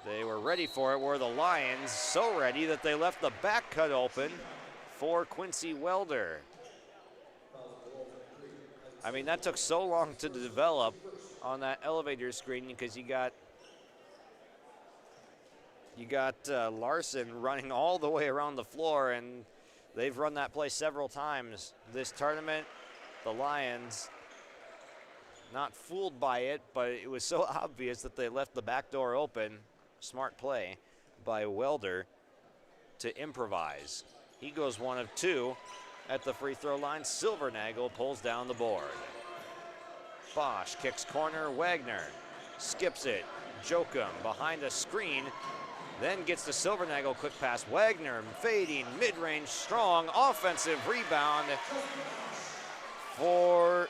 they were ready for it, were the Lions. So ready that they left the back cut open for Quincy Welder. I mean, that took so long to develop on that elevator screen because you got Larson running all the way around the floor, and they've run that play several times this tournament. The Lions not fooled by it, but it was so obvious that they left the back door open. Smart play by Welder to improvise. He goes 1 of 2 at the free throw line. Silvernagel pulls down the board. Bosch kicks corner. Wagner skips it. Jokum behind a screen, then gets to Silvernagel. Quick pass. Wagner fading, mid-range, strong, offensive rebound. for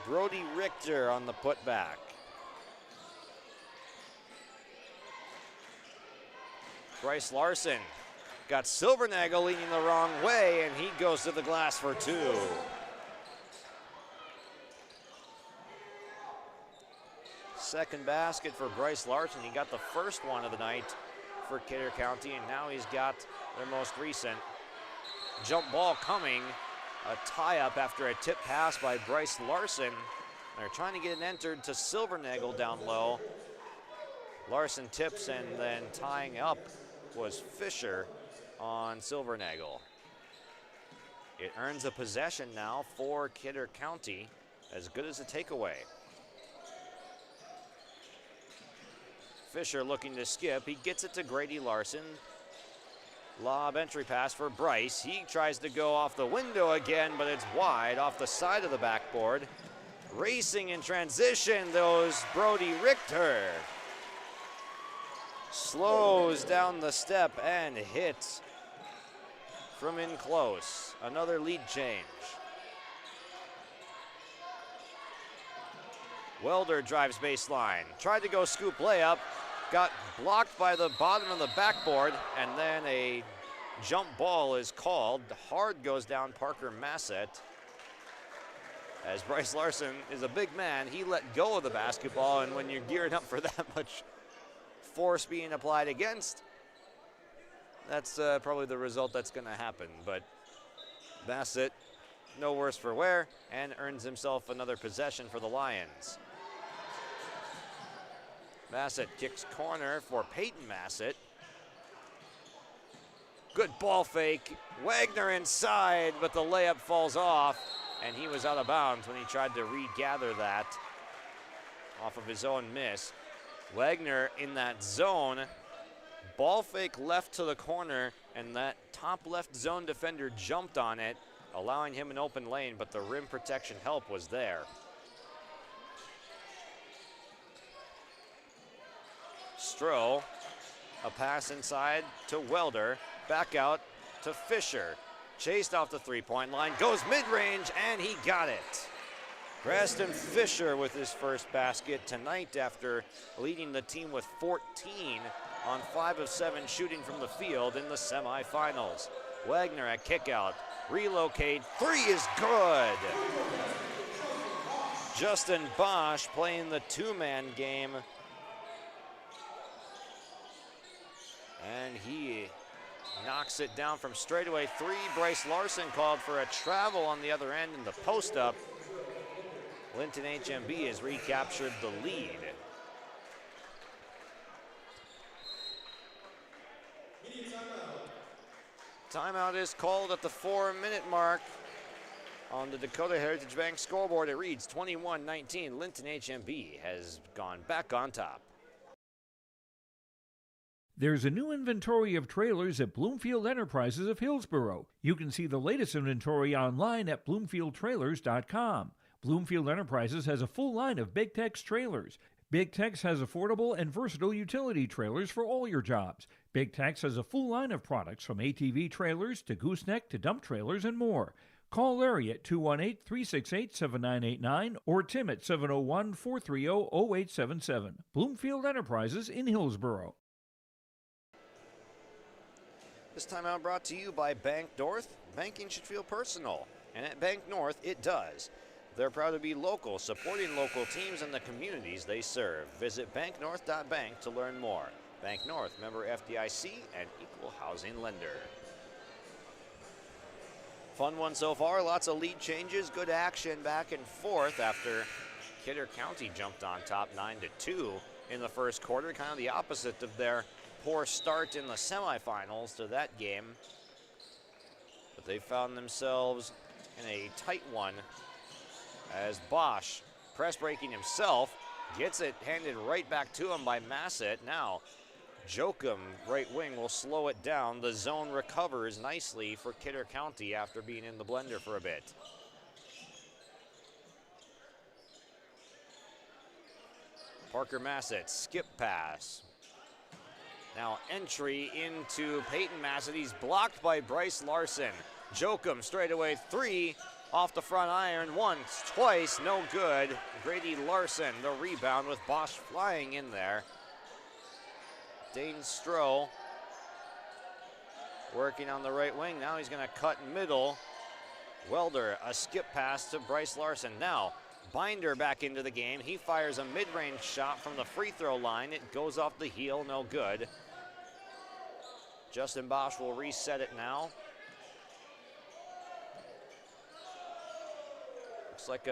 Brody Richter on the putback. Bryce Larson got Silvernagel leaning the wrong way, and he goes to the glass for two. Second basket for Bryce Larson. He got the first one of the night for Kidder County, and now he's got their most recent. Jump ball coming. A tie-up after a tip pass by Bryce Larson. They're trying to get it entered to Silvernagel down low. Larson tips, and then tying up was Fisher on Silvernagel. It earns a possession now for Kidder County, as good as a takeaway. Fisher looking to skip. He gets it to Grady Larson. Lob entry pass for Bryce. He tries to go off the window again, but it's wide off the side of the backboard. Racing in transition, those Brody Richter. Slows down the step and hits from in close. Another lead change. Welder drives baseline. Tried to go scoop layup. Got blocked by the bottom of the backboard, and then a jump ball is called. Hard goes down Parker Massett. As Bryce Larson is a big man, he let go of the basketball, and when you're gearing up for that much force being applied against, that's probably the result that's going to happen. But Massett, no worse for wear, and earns himself another possession for the Lions. Massett kicks corner for Peyton Massett. Good ball fake. Wagner inside, but the layup falls off, and he was out of bounds when he tried to regather that off of his own miss. Wagner in that zone. Ball fake left to the corner, and that top left zone defender jumped on it, allowing him an open lane, but the rim protection help was there. Stroh, a pass inside to Welder, back out to Fisher. Chased off the three-point line, goes mid-range, and he got it. Preston Fisher with his first basket tonight after leading the team with 14 on 5 of 7 shooting from the field in the semifinals. Wagner at kickout, relocate, three is good. Justin Bosch playing the two-man game. And he knocks it down from straightaway three. Bryce Larson called for a travel on the other end in the post-up. Linton-HMB has recaptured the lead. Timeout is called at the 4-minute mark. On the Dakota Heritage Bank scoreboard, it reads 21-19. Linton-HMB has gone back on top. There's a new inventory of trailers at Bloomfield Enterprises of Hillsborough. You can see the latest inventory online at bloomfieldtrailers.com. Bloomfield Enterprises has a full line of Big Tex trailers. Big Tex has affordable and versatile utility trailers for all your jobs. Big Tex has a full line of products from ATV trailers to gooseneck to dump trailers and more. Call Larry at 218-368-7989 or Tim at 701-430-0877. Bloomfield Enterprises in Hillsborough. This timeout brought to you by Bank North. Banking should feel personal, and at Bank North, it does. They're proud to be local, supporting local teams and the communities they serve. Visit banknorth.bank to learn more. Bank North, member FDIC and equal housing lender. Fun one so far, lots of lead changes, good action back and forth after Kidder County jumped on top 9-2 in the first quarter, kind of the opposite of their poor start in the semifinals to that game. But they found themselves in a tight one as Bosch, press breaking himself, gets it handed right back to him by Massett. Now, Jokum, right wing, will slow it down. The zone recovers nicely for Kidder County after being in the blender for a bit. Parker Massett, skip pass. Now entry into Peyton Massett. He's blocked by Bryce Larson. Jokum straightaway three. Off the front iron, once, twice, no good. Grady Larson, the rebound with Bosch flying in there. Dane Stroh working on the right wing. Now he's going to cut middle. Welder, a skip pass to Bryce Larson. Now, Binder back into the game. He fires a mid-range shot from the free throw line. It goes off the heel, no good. Justin Bosch will reset it now. Looks like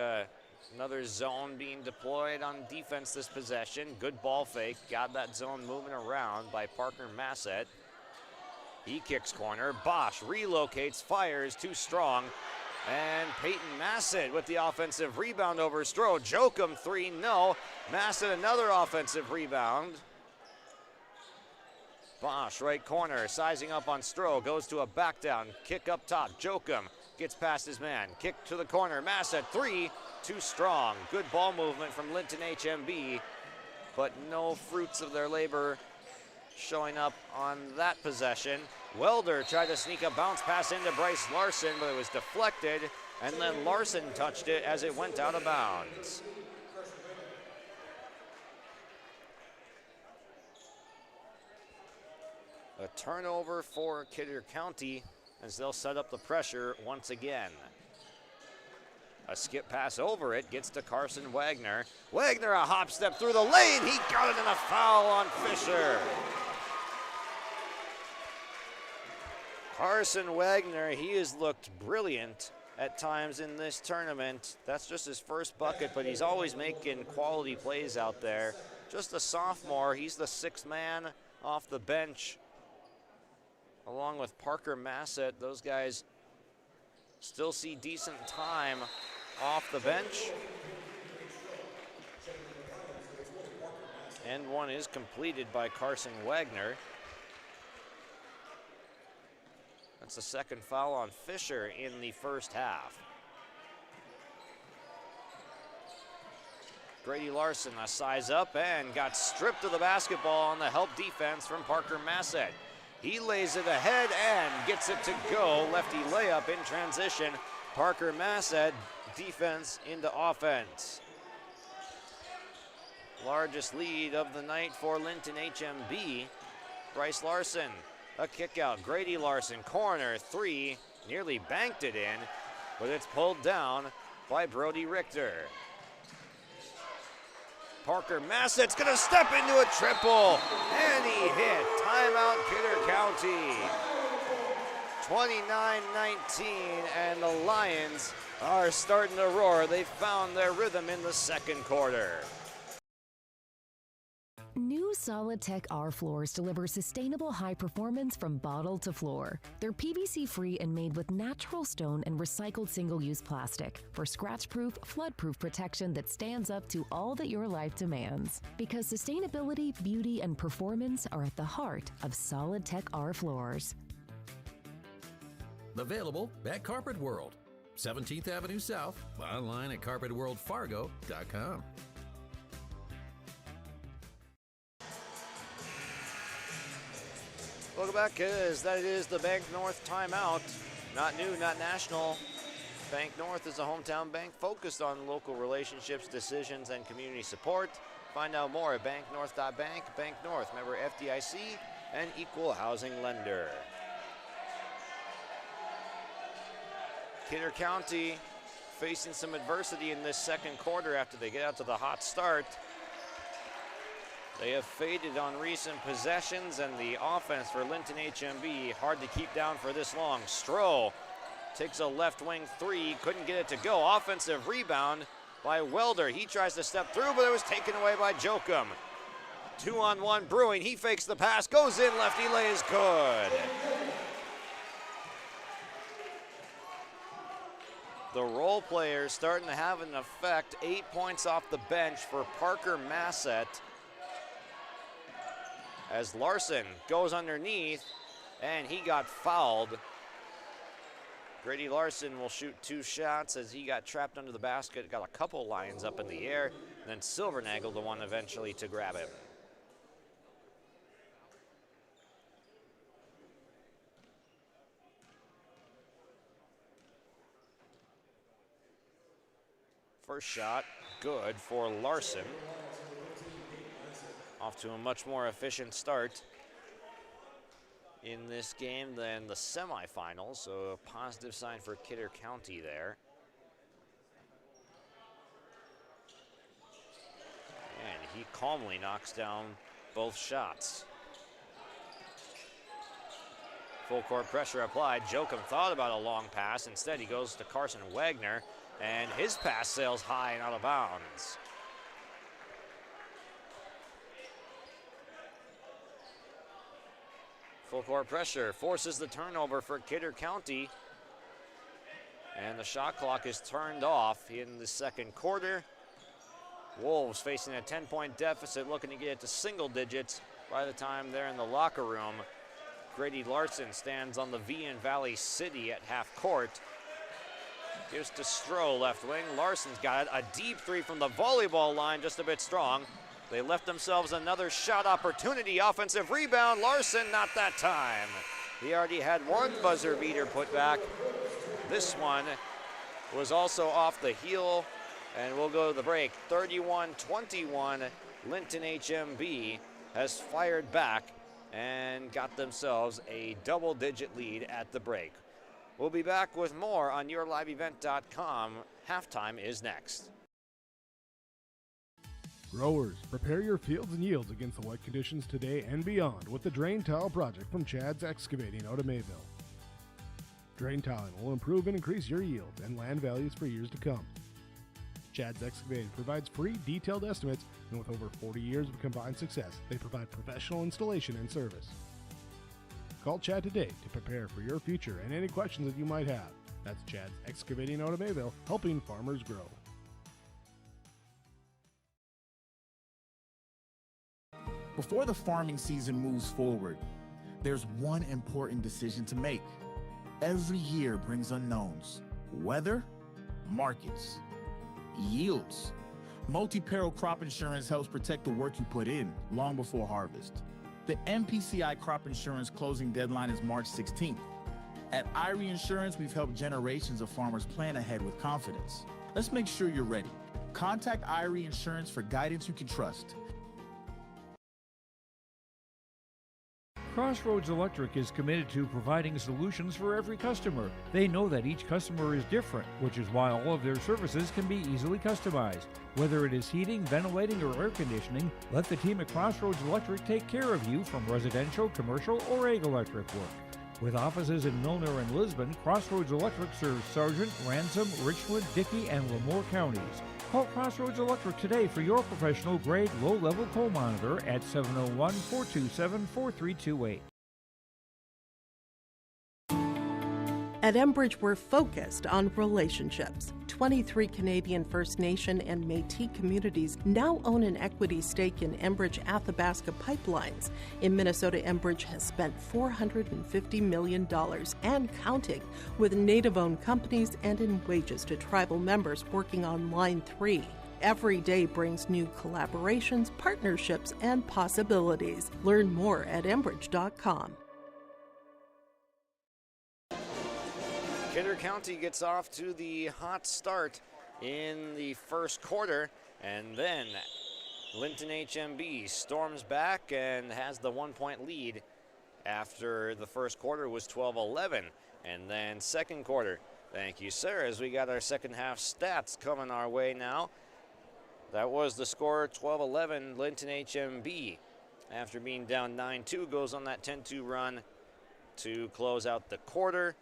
another zone being deployed on defense this possession. Good ball fake. Got that zone moving around by Parker Massett. He kicks corner. Bosch relocates, fires, too strong. And Peyton Massett with the offensive rebound over Stroh. Jokum three, no. Massett another offensive rebound. Bosch, right corner, sizing up on Stroh. Goes to a back down, kick up top. Jokum gets past his man. Kick to the corner. Massett three, too strong. Good ball movement from Linton-HMB, but no fruits of their labor showing up on that possession. Welder tried to sneak a bounce pass into Bryce Larson, but it was deflected, and then Larson touched it as it went out of bounds. A turnover for Kidder County as they'll set up the pressure once again. A skip pass over it, gets to Carson Wagner. Wagner a hop step through the lane, he got it in a foul on Fisher. Carson Wagner, he has looked brilliant at times in this tournament. That's just his first bucket, but he's always making quality plays out there. Just a sophomore, he's the sixth man off the bench, along with Parker Massett. Those guys still see decent time off the bench. And one is completed by Carson Wagner. That's the second foul on Fisher in the first half. Grady Larson, a size up and got stripped of the basketball on the help defense from Parker Massett. He lays it ahead and gets it to go. Lefty layup in transition. Parker Massett, defense into offense. Largest lead of the night for Linton-HMB. Bryce Larson, a kick out. Grady Larson, corner three, nearly banked it in, but it's pulled down by Brody Richter. Parker Massett's gonna step into a triple, and he hit. Timeout, Kidder County. 29-19, and the Lions are starting to roar. They found their rhythm in the second quarter. New Solid Tech R floors deliver sustainable high performance from bottle to floor. They're PVC-free and made with natural stone and recycled single-use plastic for scratch-proof, flood-proof protection that stands up to all that your life demands. Because sustainability, beauty, and performance are at the heart of Solid Tech R floors. Available at Carpet World, 17th Avenue South, online at carpetworldfargo.com. Welcome back, as that is the Bank North timeout. Not new, not national. Bank North is a hometown bank focused on local relationships, decisions, and community support. Find out more at banknorth.bank. Bank North, member FDIC, and equal housing lender. Kidder County facing some adversity in this second quarter after they get out to the hot start. They have faded on recent possessions, and the offense for Linton-HMB hard to keep down for this long. Stroh takes a left wing three, couldn't get it to go. Offensive rebound by Welder. He tries to step through, but it was taken away by Jokum. 2-on-1 brewing. He fakes the pass, goes in, lefty lay is good. The role players starting to have an effect. 8 points off the bench for Parker Massett, as Larson goes underneath, and he got fouled. Grady Larson will shoot 2 shots as he got trapped under the basket, got a couple lines up in the air, and then Silvernagle the one eventually to grab him. First shot, good for Larson. Off to a much more efficient start in this game than the semifinals, so a positive sign for Kidder County there. And he calmly knocks down both shots. Full court pressure applied. Jokum thought about a long pass. Instead, he goes to Carson Wagner, and his pass sails high and out of bounds. Full court pressure forces the turnover for Kidder County. And the shot clock is turned off in the second quarter. Wolves facing a 10-point deficit, looking to get it to single digits by the time they're in the locker room. Grady Larson stands on the V in Valley City at half court. Gives to Stroh, left wing. Larson's got it. A deep three from the volleyball line, just a bit strong. They left themselves another shot opportunity. Offensive rebound. Larson, not that time. He already had one buzzer beater put back. This one was also off the heel. And we'll go to the break. 31-21. Linton-HMB has fired back and got themselves a double-digit lead at the break. We'll be back with more on yourliveevent.com. Halftime is next. Growers, prepare your fields and yields against the wet conditions today and beyond with the Drain Tile project from Chad's Excavating out of Mayville. Drain tiling will improve and increase your yield and land values for years to come. Chad's Excavating provides free detailed estimates, and with over 40 years of combined success, they provide professional installation and service. Call Chad today to prepare for your future and any questions that you might have. That's Chad's Excavating out of Mayville, helping farmers grow. Before the farming season moves forward, there's one important decision to make. Every year brings unknowns: weather, markets, yields. Multi-peril crop insurance helps protect the work you put in long before harvest. The MPCI crop insurance closing deadline is March 16th. At IRE Insurance, we've helped generations of farmers plan ahead with confidence. Let's make sure you're ready. Contact IRE Insurance for guidance you can trust. Crossroads Electric is committed to providing solutions for every customer. They know that each customer is different, which is why all of their services can be easily customized. Whether it is heating, ventilating, or air conditioning, let the team at Crossroads Electric take care of you from residential, commercial, or ag electric work. With offices in Milner and Lisbon, Crossroads Electric serves Sargent, Ransom, Richwood, Dickey, and Lemoore counties. Call Crossroads Electric today for your professional-grade low-level coal monitor at 701-427-4328. At Enbridge, we're focused on relationships. 23 Canadian First Nation and Métis communities now own an equity stake in Enbridge Athabasca Pipelines. In Minnesota, Enbridge has spent $450 million and counting with Native-owned companies and in wages to tribal members working on Line 3. Every day brings new collaborations, partnerships, and possibilities. Learn more at Enbridge.com. Kidder County gets off to the hot start in the first quarter, and then Linton-HMB storms back and has the 1-point lead after the first quarter was 12-11. And then second quarter, thank you, sir, as we got our second half stats coming our way now. That was the score, 12-11, Linton-HMB. After being down 9-2, goes on that 10-2 run to close out the quarter.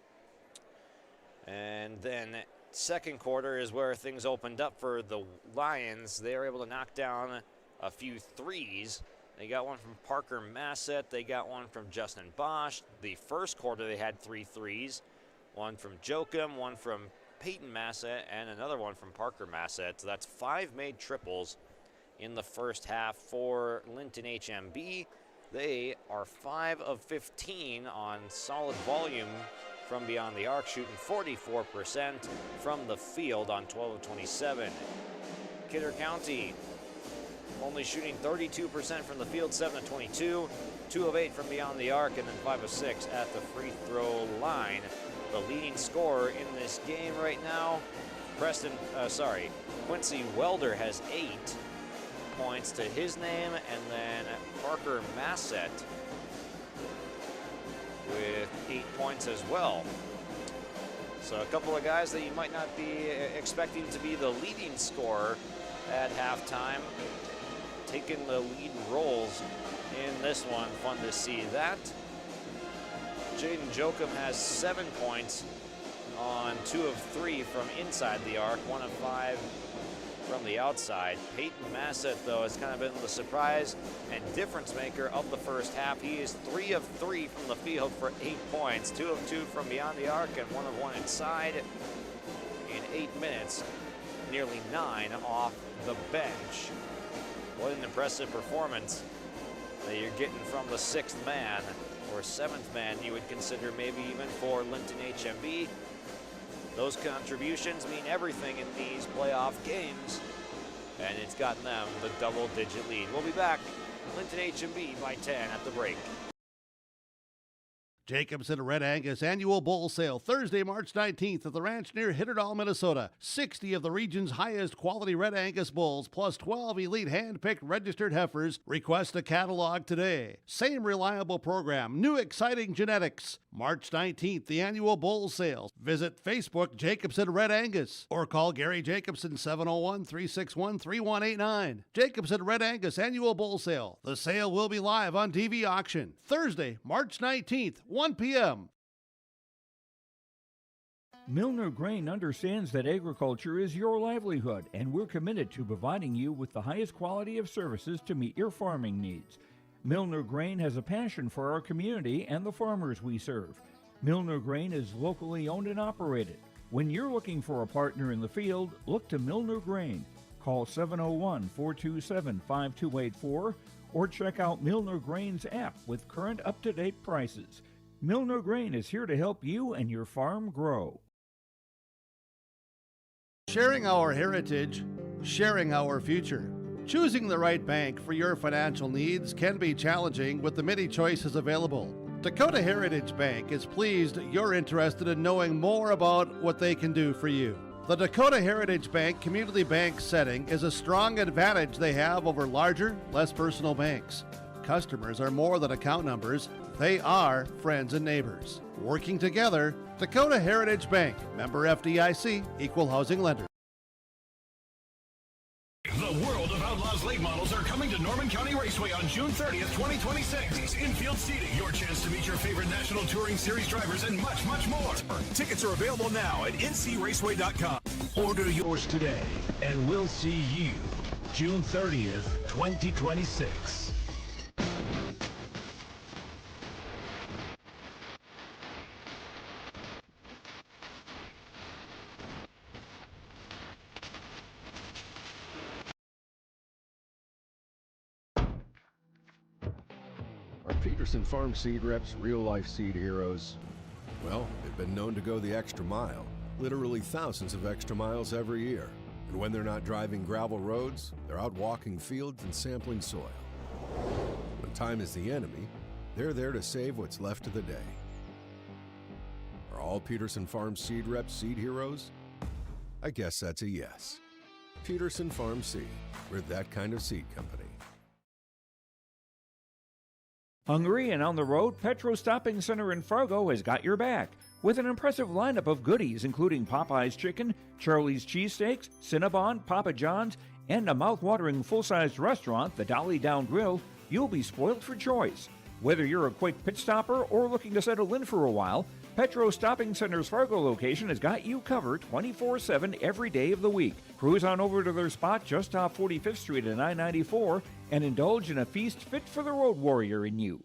And then second quarter is where things opened up for the Lions. They were able to knock down a few threes. They got one from Parker Massett. They got one from Justin Bosch. The first quarter they had 3 threes. One from Jokum, one from Peyton Massett, and another one from Parker Massett. So that's 5 made triples in the first half for Linton-HMB. They are 5 of 15 on solid volume from beyond the arc, shooting 44% from the field on 12 of 27. Kidder County only shooting 32% from the field, 7 of 22, 2 of 8 from beyond the arc, and then 5 of 6 at the free throw line. The leading scorer in this game right now, Quincy Welder has 8 points to his name, and then Parker Massett with 8 points as well. So a couple of guys that you might not be expecting to be the leading scorer at halftime, taking the lead roles in this one. Fun to see that. Jaden Jokum has 7 points on 2 of 3 from inside the arc, 1 of 5 from the outside. Peyton Massett, though, has kind of been the surprise and difference maker of the first half. He is 3 of 3 from the field for 8 points, 2 of 2 from beyond the arc, and 1 of 1 inside in 8 minutes, nearly 9 off the bench. What an impressive performance that you're getting from the 6th man, or 7th man you would consider, maybe even for Linton-HMB. Those contributions mean everything in these playoff games, and it's gotten them the double-digit lead. We'll be back, Linton-HMB by 10 at the break. Jacobson Red Angus Annual Bull Sale, Thursday, March 19th at the ranch near Hitterdall, Minnesota. 60 of the region's highest quality Red Angus bulls, plus 12 elite hand-picked registered heifers. Request a catalog today. Same reliable program, new exciting genetics. March 19th, the Annual Bull Sale. Visit Facebook Jacobson Red Angus or call Gary Jacobson 701-361-3189. Jacobson Red Angus Annual Bull Sale. The sale will be live on TV auction. Thursday, March 19th, 1 p.m. Milner Grain understands that agriculture is your livelihood, and we're committed to providing you with the highest quality of services to meet your farming needs. Milner Grain has a passion for our community and the farmers we serve. Milner Grain is locally owned and operated. When you're looking for a partner in the field, look to Milner Grain. Call 701-427-5284 or check out Milner Grain's app with current up-to-date prices. Milner Grain is here to help you and your farm grow. Sharing our heritage, sharing our future. Choosing the right bank for your financial needs can be challenging with the many choices available. Dakota Heritage Bank is pleased you're interested in knowing more about what they can do for you. The Dakota Heritage Bank community bank setting is a strong advantage they have over larger, less personal banks. Customers are more than account numbers. They are friends and neighbors. Working together, Dakota Heritage Bank, member FDIC, equal housing lender. The World of Outlaws late models are coming to Norman County Raceway on June 30th, 2026. Infield seating, your chance to meet your favorite National Touring Series drivers, and much, much more. Tickets are available now at ncraceway.com. Order yours today, and we'll see you June 30th, 2026. Peterson Farm Seed Reps, real-life seed heroes. Well, they've been known to go the extra mile, literally thousands of extra miles every year. And when they're not driving gravel roads, they're out walking fields and sampling soil. When time is the enemy, they're there to save what's left of the day. Are all Peterson Farm Seed Reps seed heroes? I guess that's a yes. Peterson Farm Seed, we're that kind of seed company. Hungry and on the road, Petro Stopping Center in Fargo has got your back with an impressive lineup of goodies including Popeye's Chicken, Charlie's Cheesesteaks, Cinnabon, Papa John's, and a mouth-watering full-sized restaurant, the Dolly Down Grill. You'll be spoiled for choice. Whether you're a quick pit stopper or looking to settle in for a while, Petro Stopping Center's Fargo location has got you covered 24/7 every day of the week. Cruise on over to their spot just off 45th Street at I-94 and indulge in a feast fit for the road warrior in you.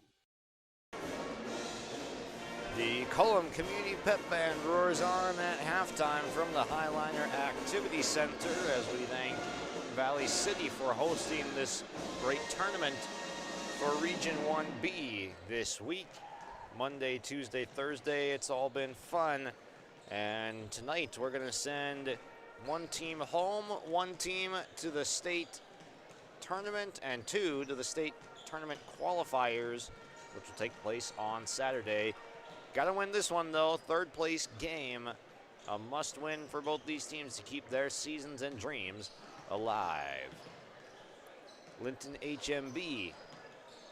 The Cullum Community Pep Band roars on at halftime from the Highliner Activity Center as we thank Valley City for hosting this great tournament for Region 1B this week. Monday, Tuesday, Thursday, it's all been fun. And tonight we're going to send one team home, one team to the state tournament, and 2 to the state tournament qualifiers, which will take place on Saturday. Got to win this one, though. Third place game A must-win for both these teams to keep their seasons and dreams alive. Linton-HMB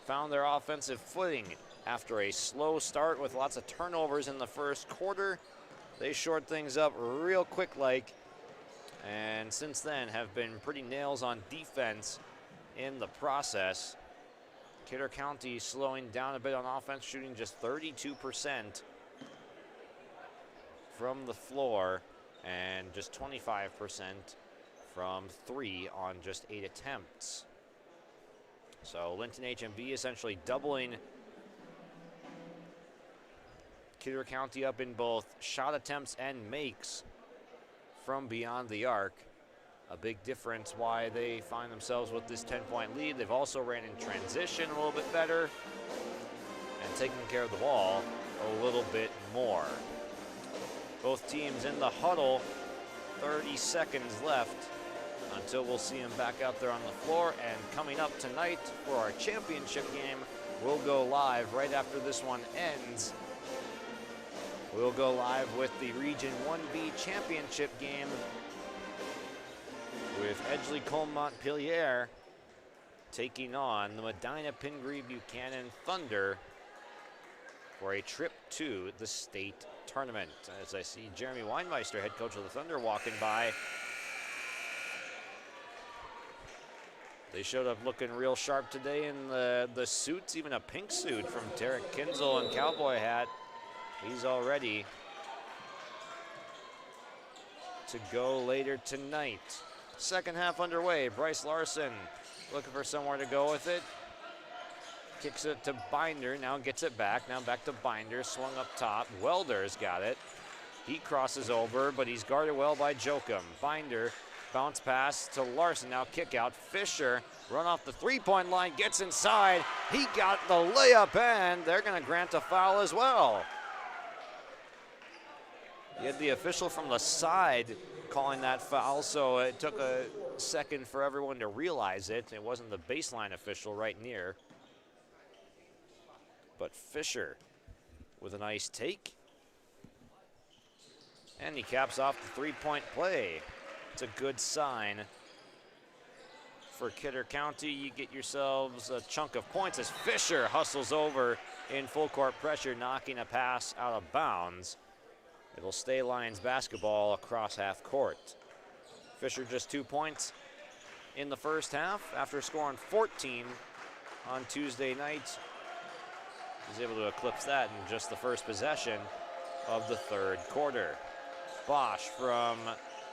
found their offensive footing after a slow start with lots of turnovers in the first quarter. They shored things up real quick and since then have been pretty nails on defense in the process. Kidder County slowing down a bit on offense, shooting just 32% from the floor and just 25% from 3 on just 8 attempts. So Linton-HMB essentially doubling Kidder County up in both shot attempts and makes from beyond the arc. A big difference why they find themselves with this 10-point lead. They've also ran in transition a little bit better and taking care of the ball a little bit more. Both teams in the huddle, 30 seconds left until we'll see them back out there on the floor. And coming up tonight for our championship game, we'll go live right after this one ends. We'll go live with the Region 1B championship game with Edgeley-Colmont-Pilier taking on the Medina-Pingree-Buchanan Thunder for a trip to the state tournament. As I see Jeremy Weinmeister, head coach of the Thunder, walking by. They showed up looking real sharp today in the suits, even a pink suit from Derek Kinzel and cowboy hat. He's all ready to go later tonight. Second half underway. Bryce Larson looking for somewhere to go with it. Kicks it to Binder, now gets it back. Now back to Binder, swung up top. Welder's got it. He crosses over, but he's guarded well by Jokum. Binder, bounce pass to Larson, now kick out. Fisher, run off the three-point line, gets inside. He got the layup, and they're gonna grant a foul as well. You had the official from the side calling that foul, so it took a second for everyone to realize it. It wasn't the baseline official right near. But Fisher with a nice take. And he caps off the three-point play. It's a good sign for Kidder County. You get yourselves a chunk of points as Fisher hustles over in full court pressure, knocking a pass out of bounds. It'll stay Lions basketball across half court. Fisher just 2 points in the first half after scoring 14 on Tuesday night. He's able to eclipse that in just the first possession of the third quarter. Bosch from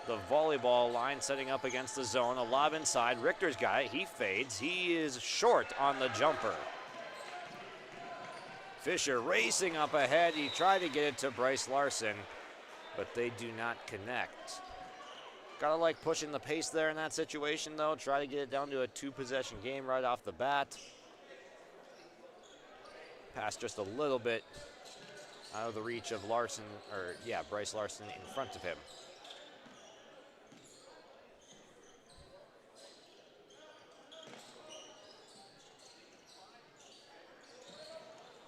the volleyball line setting up against the zone. A lob inside. Richter's got it. He fades. He is short on the jumper. Fisher racing up ahead. He tried to get it to Bryce Larson, but they do not connect. Gotta like pushing the pace there in that situation, though. Try to get it down to a two-possession game right off the bat. Pass just a little bit out of the reach of Larson, Bryce Larson in front of him.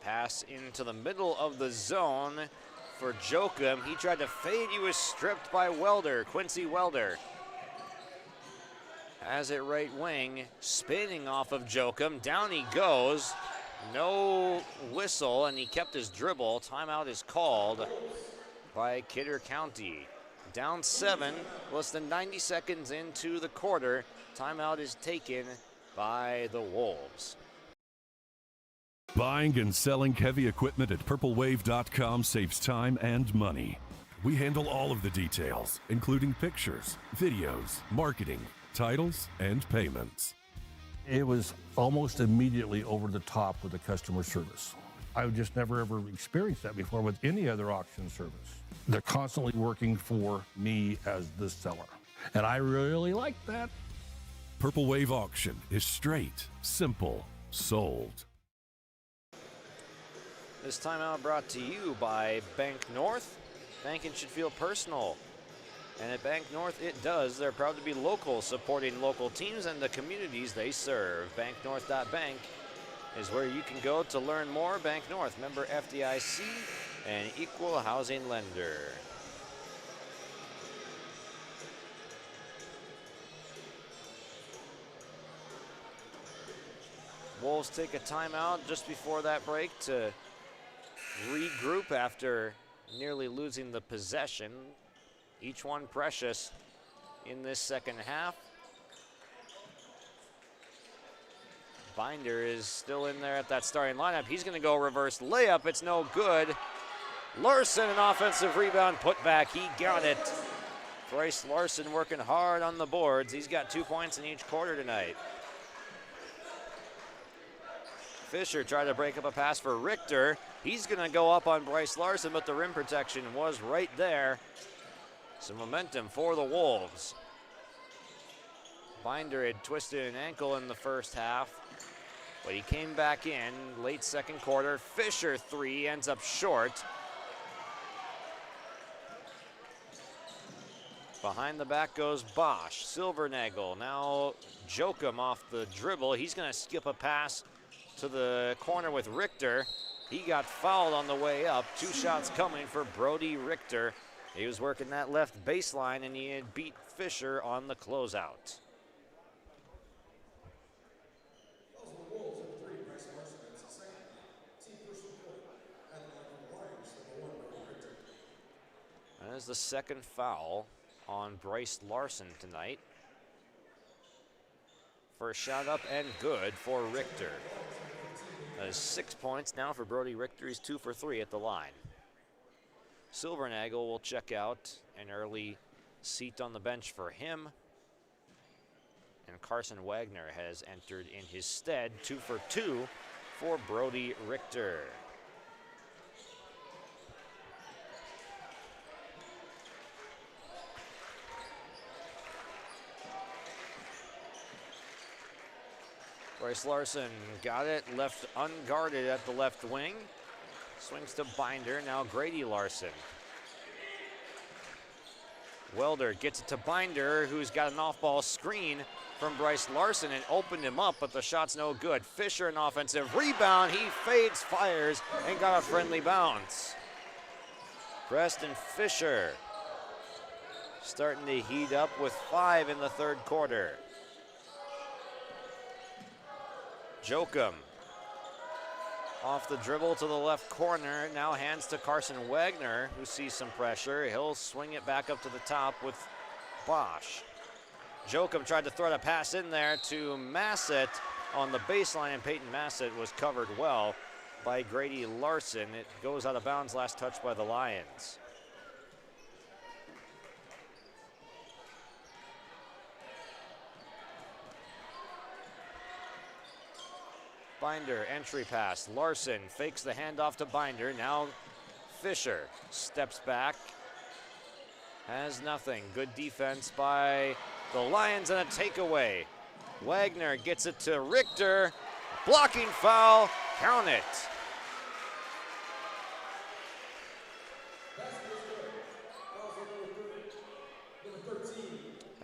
Pass into the middle of the zone for Jokum. He tried to fade. He was stripped by Welder, Quincy Welder. Has it right wing, spinning off of Jokum. Down he goes. No whistle, and he kept his dribble. Timeout is called by Kidder County. Down 7, less than 90 seconds into the quarter. Timeout is taken by the Wolves. Buying and selling heavy equipment at purplewave.com saves time and money. We handle all of the details, including pictures, videos, marketing, titles, and payments. It was almost immediately over the top with the customer service. I've just never ever experienced that before with any other auction service. They're constantly working for me as the seller, and I really like that. Purple Wave Auction is straight, simple, sold. This timeout brought to you by Bank North. Banking should feel personal. And at Bank North, it does. They're proud to be local, supporting local teams and the communities they serve. BankNorth.bank is where you can go to learn more. Bank North, member FDIC, and equal housing lender. Wolves take a timeout just before that break to regroup after nearly losing the possession. Each one precious in this second half. Binder is still in there at that starting lineup. He's going to go reverse layup. It's no good. Larson, an offensive rebound, put back. He got it. Bryce Larson working hard on the boards. He's got 2 points in each quarter tonight. Fisher tried to break up a pass for Richter. He's going to go up on Bryce Larson, but the rim protection was right there. Some momentum for the Wolves. Binder had twisted an ankle in the first half, but he came back in late second quarter. Fisher three ends up short. Behind the back goes Bosch. Silvernagel, now Jokum off the dribble. He's going to skip a pass to the corner with Richter. He got fouled on the way up. 2 shots coming for Brody Richter. He was working that left baseline, and he had beat Fisher on the closeout. That is the second foul on Bryce Larson tonight. First shot up and good for Richter. That is 6 points now for Brody Richter. He's 2 for 3 at the line. Silvernagel will check out, an early seat on the bench for him. And Carson Wagner has entered in his stead, 2 for 2 for Brody Richter. Bryce Larson got it, left unguarded at the left wing. Swings to Binder, now Grady Larson. Welder gets it to Binder, who's got an off-ball screen from Bryce Larson and opened him up, but the shot's no good. Fisher, an offensive rebound. He fades, fires, and got a friendly bounce. Preston Fisher starting to heat up with 5 in the third quarter. Jokum off the dribble to the left corner, now hands to Carson Wagner, who sees some pressure. He'll swing it back up to the top with Bosch. Jokum tried to throw a pass in there to Massett on the baseline, and Peyton Massett was covered well by Grady Larson. It goes out of bounds, last touch by the Lions. Binder, entry pass. Larson fakes the handoff to Binder. Now Fisher steps back. Has nothing. Good defense by the Lions and a takeaway. Wagner gets it to Richter. Blocking foul. Count it.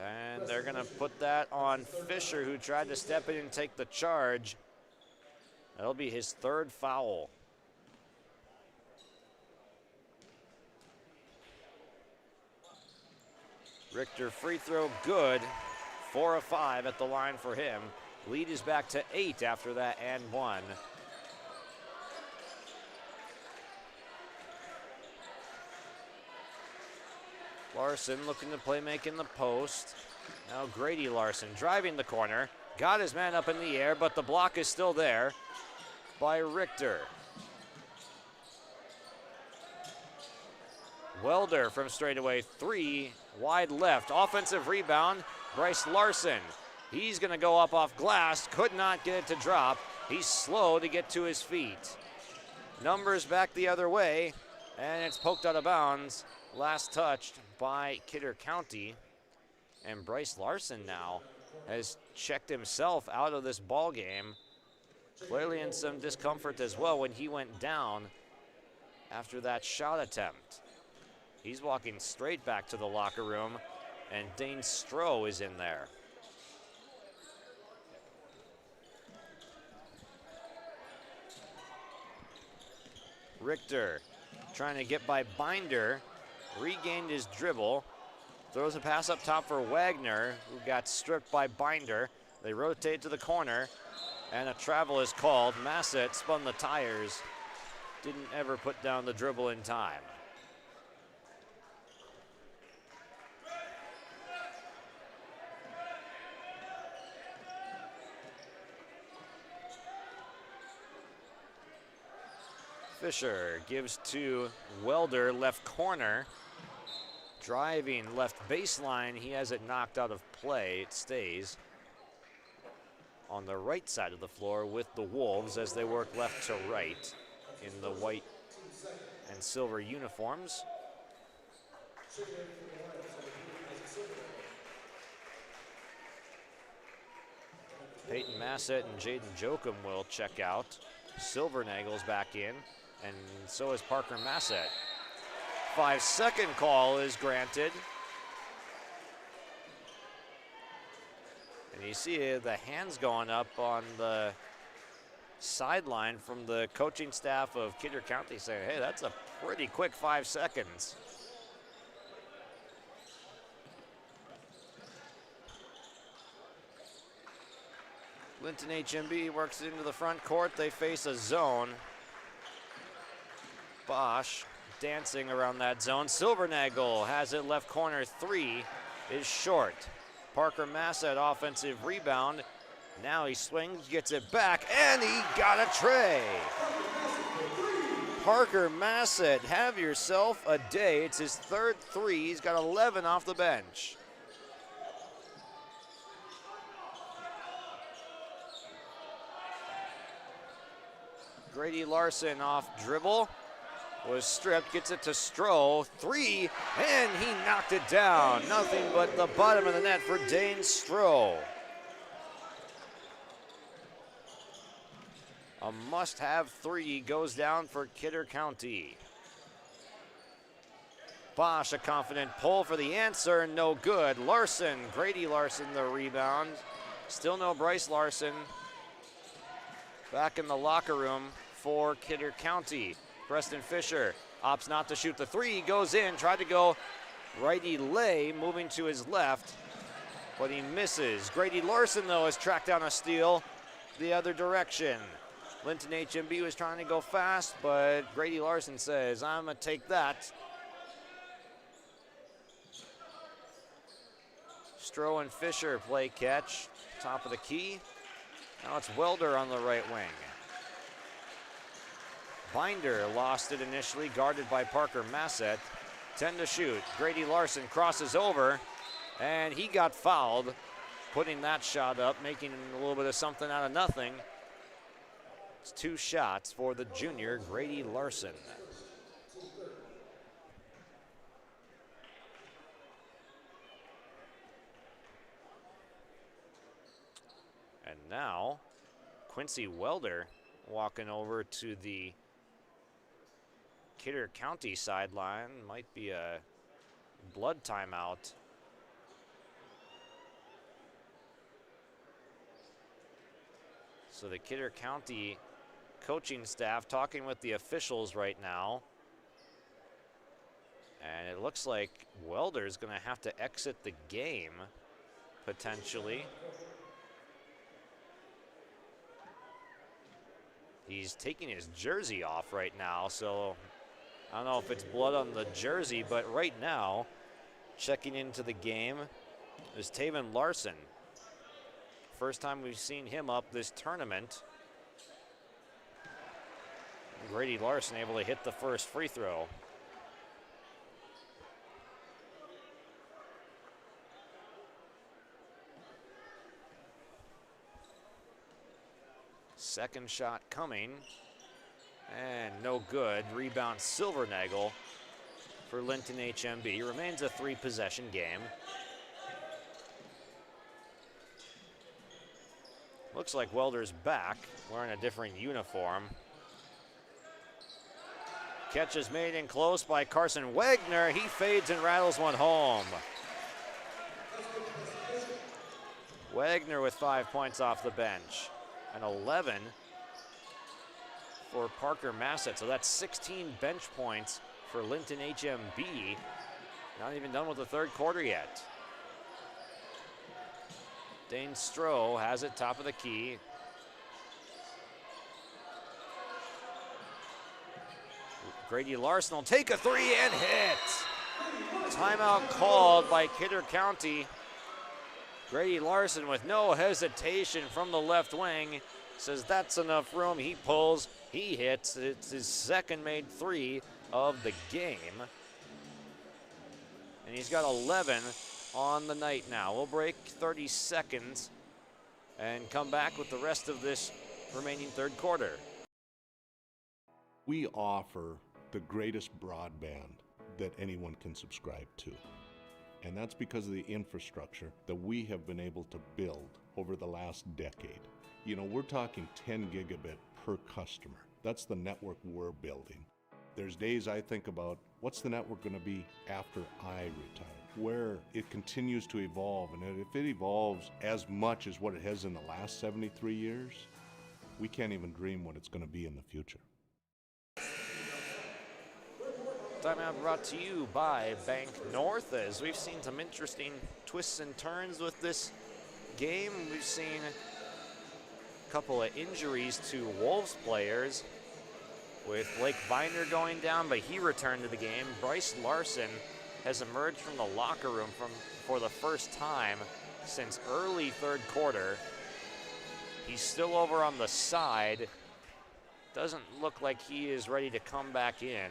And they're going to put that on Fisher, who tried to step in and take the charge. That'll be his third foul. Richter free throw good. 4 of 5 at the line for him. Lead is back to 8 after that and 1. Larson looking to play make in the post. Now Grady Larson driving the corner. Got his man up in the air, but the block is still there by Richter. Welder from straightaway 3, wide left. Offensive rebound, Bryce Larson. He's going to go up off glass, could not get it to drop. He's slow to get to his feet. Numbers back the other way, and it's poked out of bounds. Last touched by Kidder County. And Bryce Larson now has checked himself out of this ball game. Clearly in some discomfort as well when he went down after that shot attempt. He's walking straight back to the locker room, and Dane Stroh is in there. Richter trying to get by Binder, regained his dribble, throws a pass up top for Wagner, who got stripped by Binder. They rotate to the corner. And a travel is called. Massett spun the tires. Didn't ever put down the dribble in time. Fisher gives to Welder, left corner. Driving left baseline, he has it knocked out of play. It stays on the right side of the floor with the Wolves as they work left to right in the white and silver uniforms. Peyton Massett and Jaden Jokum will check out. Silvernagel's back in, and so is Parker Massett. 5-second call is granted. And you see the hands going up on the sideline from the coaching staff of Kidder County saying, hey, that's a pretty quick 5 seconds. Linton-HMB works into the front court. They face a zone. Bosch dancing around that zone. Silvernagel has it left corner. 3 is short. Parker Massett offensive rebound. Now he swings, gets it back, and he got a tray. Parker Massett, have yourself a day. It's his third 3. He's got 11 off the bench. Grady Larson off dribble, was stripped, gets it to Stroh, 3, and he knocked it down. Nothing but the bottom of the net for Dane Stroh. A must-have 3 goes down for Kidder County. Bosch, a confident pull for the answer, no good. Larson, Grady Larson the rebound. Still no Bryce Larson. Back in the locker room for Kidder County. Preston Fisher opts not to shoot the 3, goes in, tried to go righty lay, moving to his left, but he misses. Grady Larson, though, has tracked down a steal the other direction. Linton-HMB was trying to go fast, but Grady Larson says, I'm gonna take that. Stroh and Fisher play catch, top of the key. Now it's Welder on the right wing. Binder lost it initially, guarded by Parker Massett. 10 to shoot. Grady Larson crosses over, and he got fouled, putting that shot up, making a little bit of something out of nothing. It's 2 shots for the junior, Grady Larson. And now, Quincy Welder walking over to the Kidder County sideline. Might be a blood timeout. So the Kidder County coaching staff talking with the officials right now. And it looks like Welder's going to have to exit the game, potentially. He's taking his jersey off right now, so I don't know if it's blood on the jersey, but right now, checking into the game is Taven Larson. First time we've seen him up this tournament. Grady Larson able to hit the first free throw. Second shot coming, and no good. Rebound Silvernagel for Linton-HMB. Remains a 3-possession game. Looks like Welder's back, wearing a different uniform. Catch is made in close by Carson Wagner. He fades and rattles one home. Wagner with 5 points off the bench. And 11 for Parker Massett. So that's 16 bench points for Linton-HMB. Not even done with the third quarter yet. Dane Stroh has it top of the key. Grady Larson will take a three and hit. Timeout called by Kidder County. Grady Larson with no hesitation from the left wing says that's enough room. He pulls, he hits. It's his second made three of the game. And he's got 11 on the night now. We'll break 30 seconds and come back with the rest of this remaining third quarter. We offer the greatest broadband that anyone can subscribe to. And that's because of the infrastructure that we have been able to build over the last decade. You know, we're talking 10 gigabit per customer. That's the network we're building. There's days I think about, what's the network going to be after I retire? Where it continues to evolve, and if it evolves as much as what it has in the last 73 years, we can't even dream what it's going to be in the future. Timeout brought to you by Bank North, as we've seen some interesting twists and turns with this game. We've seen a couple of injuries to Wolves players, with Blake Binder going down, but he returned to the game. Bryce Larson has emerged from the locker room for the first time since early third quarter. He's still over on the side. Doesn't look like he is ready to come back in.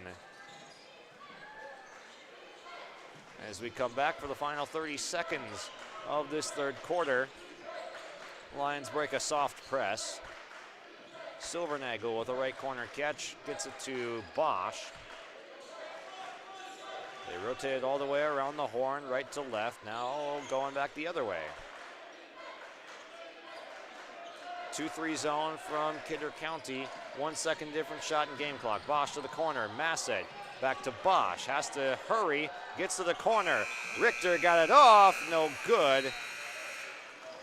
As we come back for the final 30 seconds of this third quarter, Lions break a soft press. Silvernagel with a right corner catch, gets it to Bosch. They rotate it all the way around the horn, right to left, now going back the other way. 2-3 zone from Kidder County, 1 second different shot in game clock. Bosch to the corner, Massett back to Bosch, has to hurry, gets to the corner. Richter got it off, no good.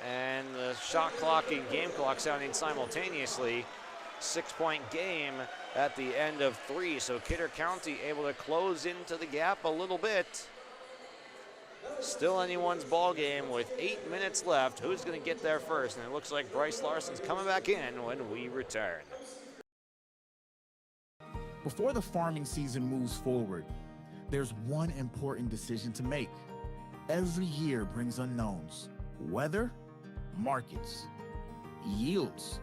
And the shot clock and game clock sounding simultaneously. 6-point game at the end of 3, so Kidder County able to close into the gap a little bit. Still anyone's ball game with 8 minutes left. Who's going to get there first? And it looks like Bryce Larson's coming back in when we return. Before the farming season moves forward, there's one important decision to make. Every year brings unknowns: weather, markets, yields.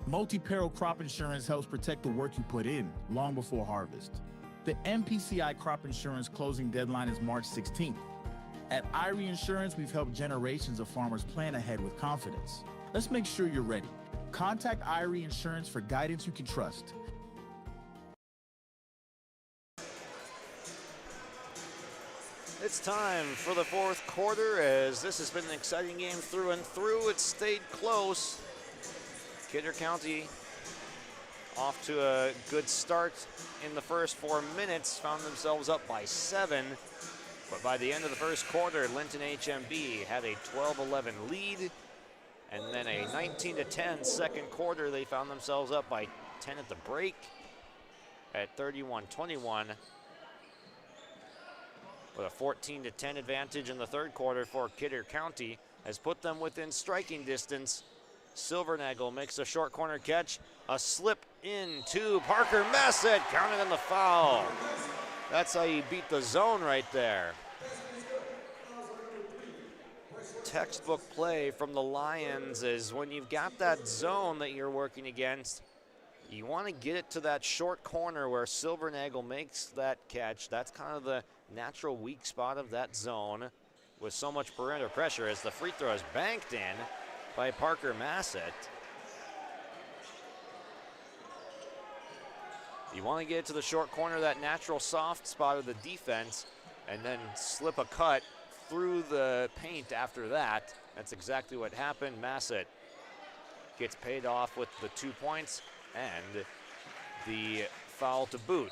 Multi-peril crop insurance helps protect the work you put in long before harvest. The MPCI crop insurance closing deadline is March 16th. At Irie Insurance, we've helped generations of farmers plan ahead with confidence. Let's make sure you're ready. Contact Irie Insurance for guidance you can trust. It's time for the fourth quarter, as this has been an exciting game through and through. It stayed close. Kidder County off to a good start in the first 4 minutes, found themselves up by 7. But by the end of the first quarter, Linton-HMB had a 12-11 lead. And then a 19-10 second quarter, they found themselves up by 10 at the break at 31-21. But a 14-10 advantage in the third quarter for Kidder County has put them within striking distance. Silvernagel makes a short corner catch, a slip into Parker Massett, counted in the foul. That's how you beat the zone right there. Textbook play from the Lions is when you've got that zone that you're working against, you want to get it to that short corner where Silvernagel makes that catch. That's kind of the natural weak spot of that zone with so much perimeter pressure, as the free throw is banked in by Parker Massett. You want to get it to the short corner, that natural soft spot of the defense, and then slip a cut through the paint after that. That's exactly what happened. Massett gets paid off with the 2 points and the foul to boot.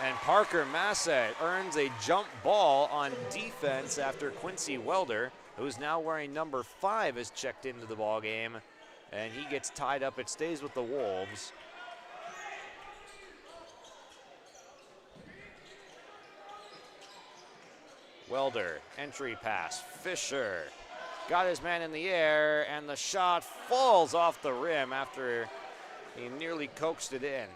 And Parker Massett earns a jump ball on defense after Quincy Welder, who's now wearing number 5, is checked into the ball game, and he gets tied up. It stays with the Wolves. Welder, entry pass, Fisher got his man in the air, and the shot falls off the rim after he nearly coaxed it in.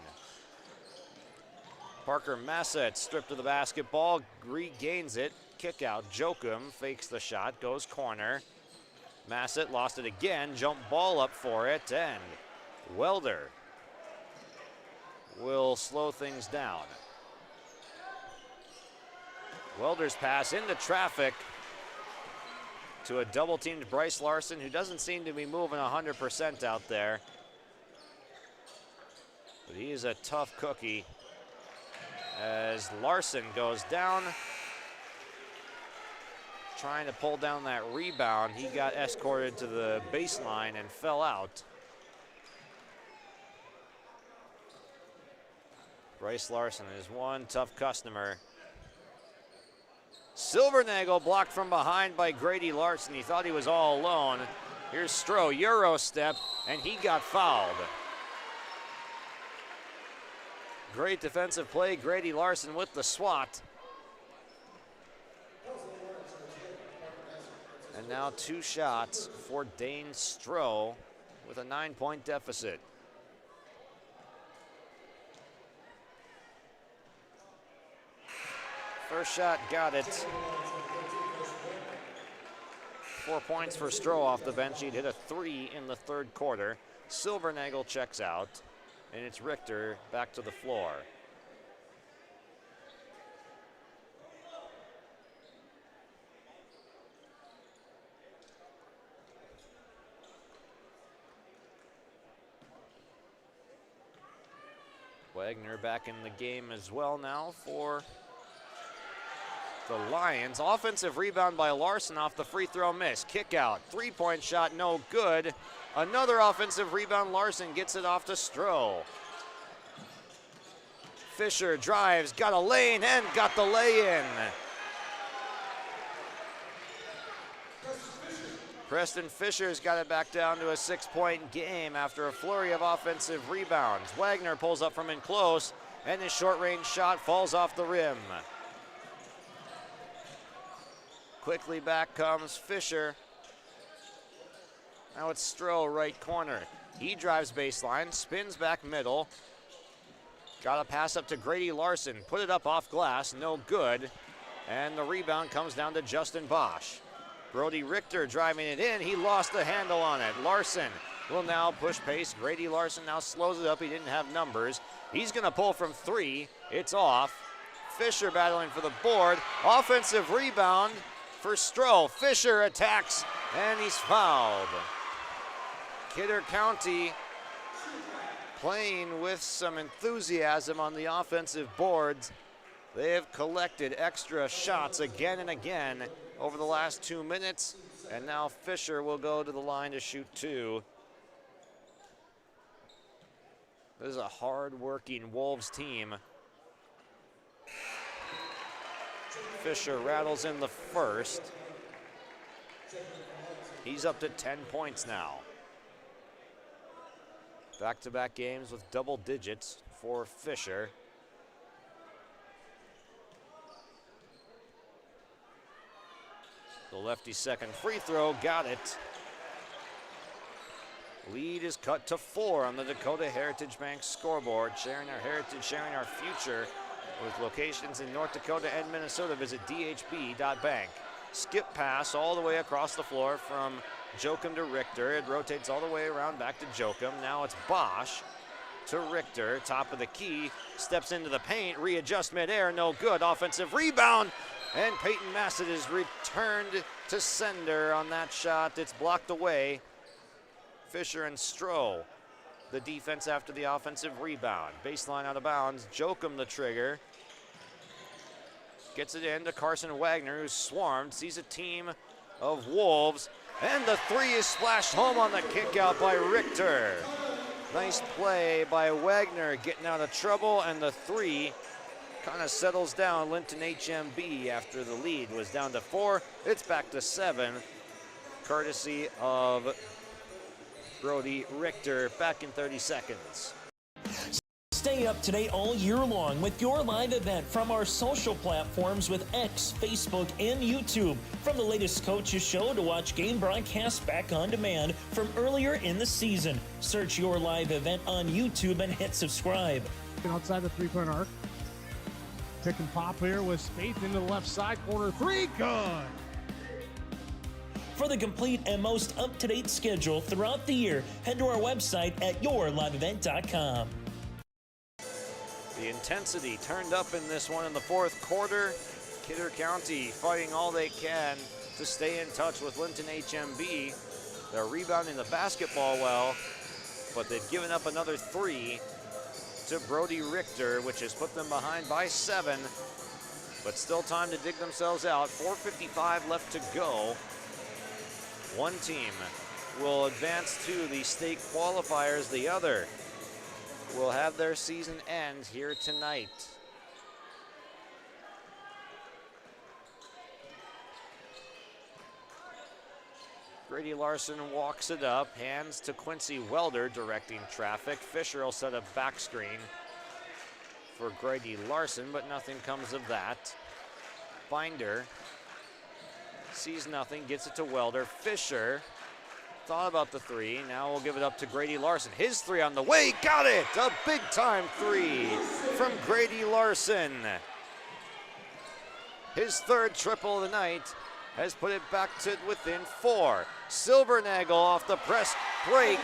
Parker Massett stripped of the basketball, regains it, kick out. Jokum fakes the shot, goes corner. Massett lost it again, jump ball up for it, and Welder will slow things down. Welder's pass into traffic to a double-teamed Bryce Larson, who doesn't seem to be moving 100% out there. But he is a tough cookie as Larson goes down. Trying to pull down that rebound. He got escorted to the baseline and fell out. Bryce Larson is one tough customer. Silvernagel blocked from behind by Grady Larson. He thought he was all alone. Here's Stroh, Euro step, and he got fouled. Great defensive play, Grady Larson with the swat. And now 2 shots for Dane Stroh with a 9-point deficit. First shot, got it. 4 points for Stroh off the bench. He'd hit a 3 in the third quarter. Silvernagel checks out, and it's Richter back to the floor. Wagner back in the game as well now for the Lions. Offensive rebound by Larson off the free throw miss. Kick out, 3-point shot, no good. Another offensive rebound, Larson gets it off to Stroh. Fisher drives, got a lane, and got the lay-in. Preston Fisher's got it back down to a 6-point game after a flurry of offensive rebounds. Wagner pulls up from in close, and his short-range shot falls off the rim. Quickly back comes Fisher. Now it's Stroh, right corner. He drives baseline, spins back middle. Got a pass up to Grady Larson, put it up off glass, no good. And the rebound comes down to Justin Bosch. Brody Richter driving it in, he lost the handle on it. Larson will now push pace. Grady Larson now slows it up, he didn't have numbers. He's gonna pull from 3, it's off. Fisher battling for the board. Offensive rebound for Stroh. Fisher attacks, and he's fouled. Kidder County playing with some enthusiasm on the offensive boards. They have collected extra shots again and again over the last 2 minutes, and now Fisher will go to the line to shoot 2. This is a hard-working Wolves team. Fisher rattles in the first. He's up to 10 points now. Back-to-back games with double digits for Fisher. The lefty's second free throw, got it. Lead is cut to 4 on the Dakota Heritage Bank scoreboard. Sharing our heritage, sharing our future. With locations in North Dakota and Minnesota, visit dhb.bank. Skip pass all the way across the floor from Jokum to Richter. It rotates all the way around back to Jokum. Now it's Bosch to Richter, top of the key, steps into the paint, readjust midair, no good. Offensive rebound, and Peyton Massett is returned to sender on that shot. It's blocked away. Fisher and Stroh, the defense after the offensive rebound. Baseline out of bounds, Jokum the trigger. Gets it in to Carson Wagner, who's swarmed, sees a team of Wolves, and the 3 is splashed home on the kick out by Richter. Nice play by Wagner getting out of trouble, and the 3 kind of settles down Linton-HMB after the lead was down to 4. It's back to 7, courtesy of Brody Richter. Back in 30 seconds. Stay up to date all year long with your live event from our social platforms with X, Facebook, and YouTube. From the latest coaches show to watch game broadcasts back on demand from earlier in the season. Search your live event on YouTube and hit subscribe. Outside the three-point arc. Pick and pop here with Spaeth into the left side corner. Three, good. For the complete and most up-to-date schedule throughout the year, head to our website at yourliveevent.com. The intensity turned up in this one in the fourth quarter. Kidder County fighting all they can to stay in touch with Linton-HMB. They're rebounding the basketball well, but they've given up another 3 to Brody Richter, which has put them behind by 7, but still time to dig themselves out. 4:55 left to go. One team will advance to the state qualifiers. The other will have their season end here tonight. Grady Larson walks it up, hands to Quincy Welder directing traffic. Fisher will set a back screen for Grady Larson, but nothing comes of that. Binder sees nothing, gets it to Welder. Fisher thought about the 3, now we'll give it up to Grady Larson. His 3 on the way, got it! A big time 3 from Grady Larson. His 3rd triple of the night has put it back to within 4. Silvernagel off the press break.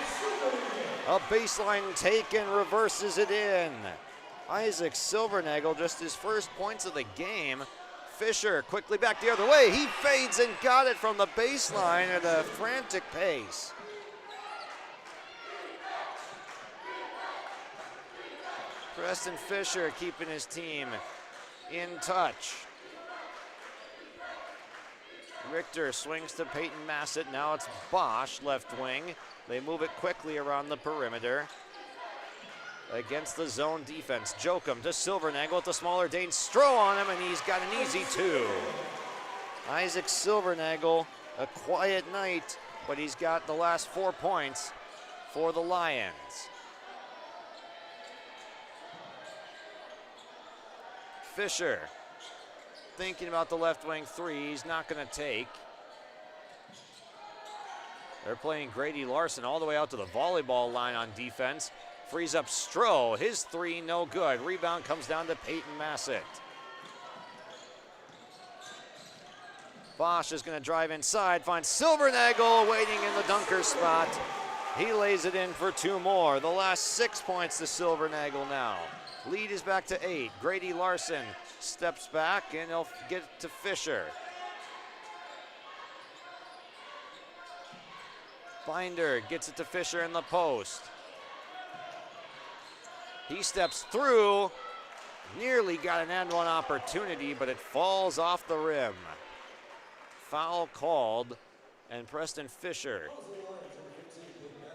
A baseline take and reverses it in. Isaac Silvernagel, just his first points of the game. Fisher quickly back the other way. He fades and got it from the baseline at a frantic pace. Preston Fisher keeping his team in touch. Richter swings to Peyton Massett. Now it's Bosch, left wing. They move it quickly around the perimeter against the zone defense. Jokum to Silvernagel with the smaller Dane Stroh on him, and he's got an easy 2. Isaac Silvernagel, a quiet night, but he's got the last 4 points for the Lions. Fisher thinking about the left wing 3, he's not going to take. They're playing Grady Larson all the way out to the volleyball line on defense. Frees up Stroh, his 3 no good. Rebound comes down to Peyton Massett. Bosch is going to drive inside, finds Silvernagel waiting in the dunker spot. He lays it in for 2 more. The last 6 points to Silvernagel now. Lead is back to 8. Grady Larson steps back and he'll get it to Fisher. Binder gets it to Fisher in the post. He steps through, nearly got an and one opportunity, but it falls off the rim. Foul called, and Preston Fisher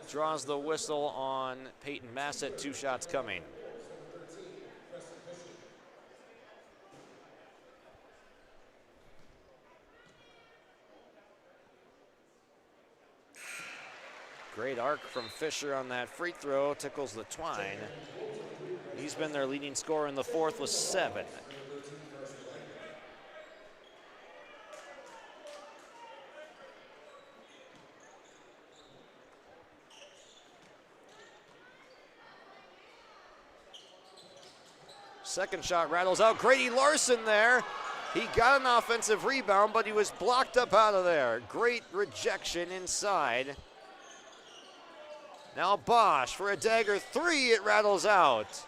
draws the whistle on Peyton Massett. 2 shots coming. Great arc from Fisher on that free throw, tickles the twine. He's been their leading scorer in the 4th with 7. Second shot rattles out. Grady Larson there. He got an offensive rebound, but he was blocked up out of there. Great rejection inside. Now Bosch for a dagger 3, it rattles out.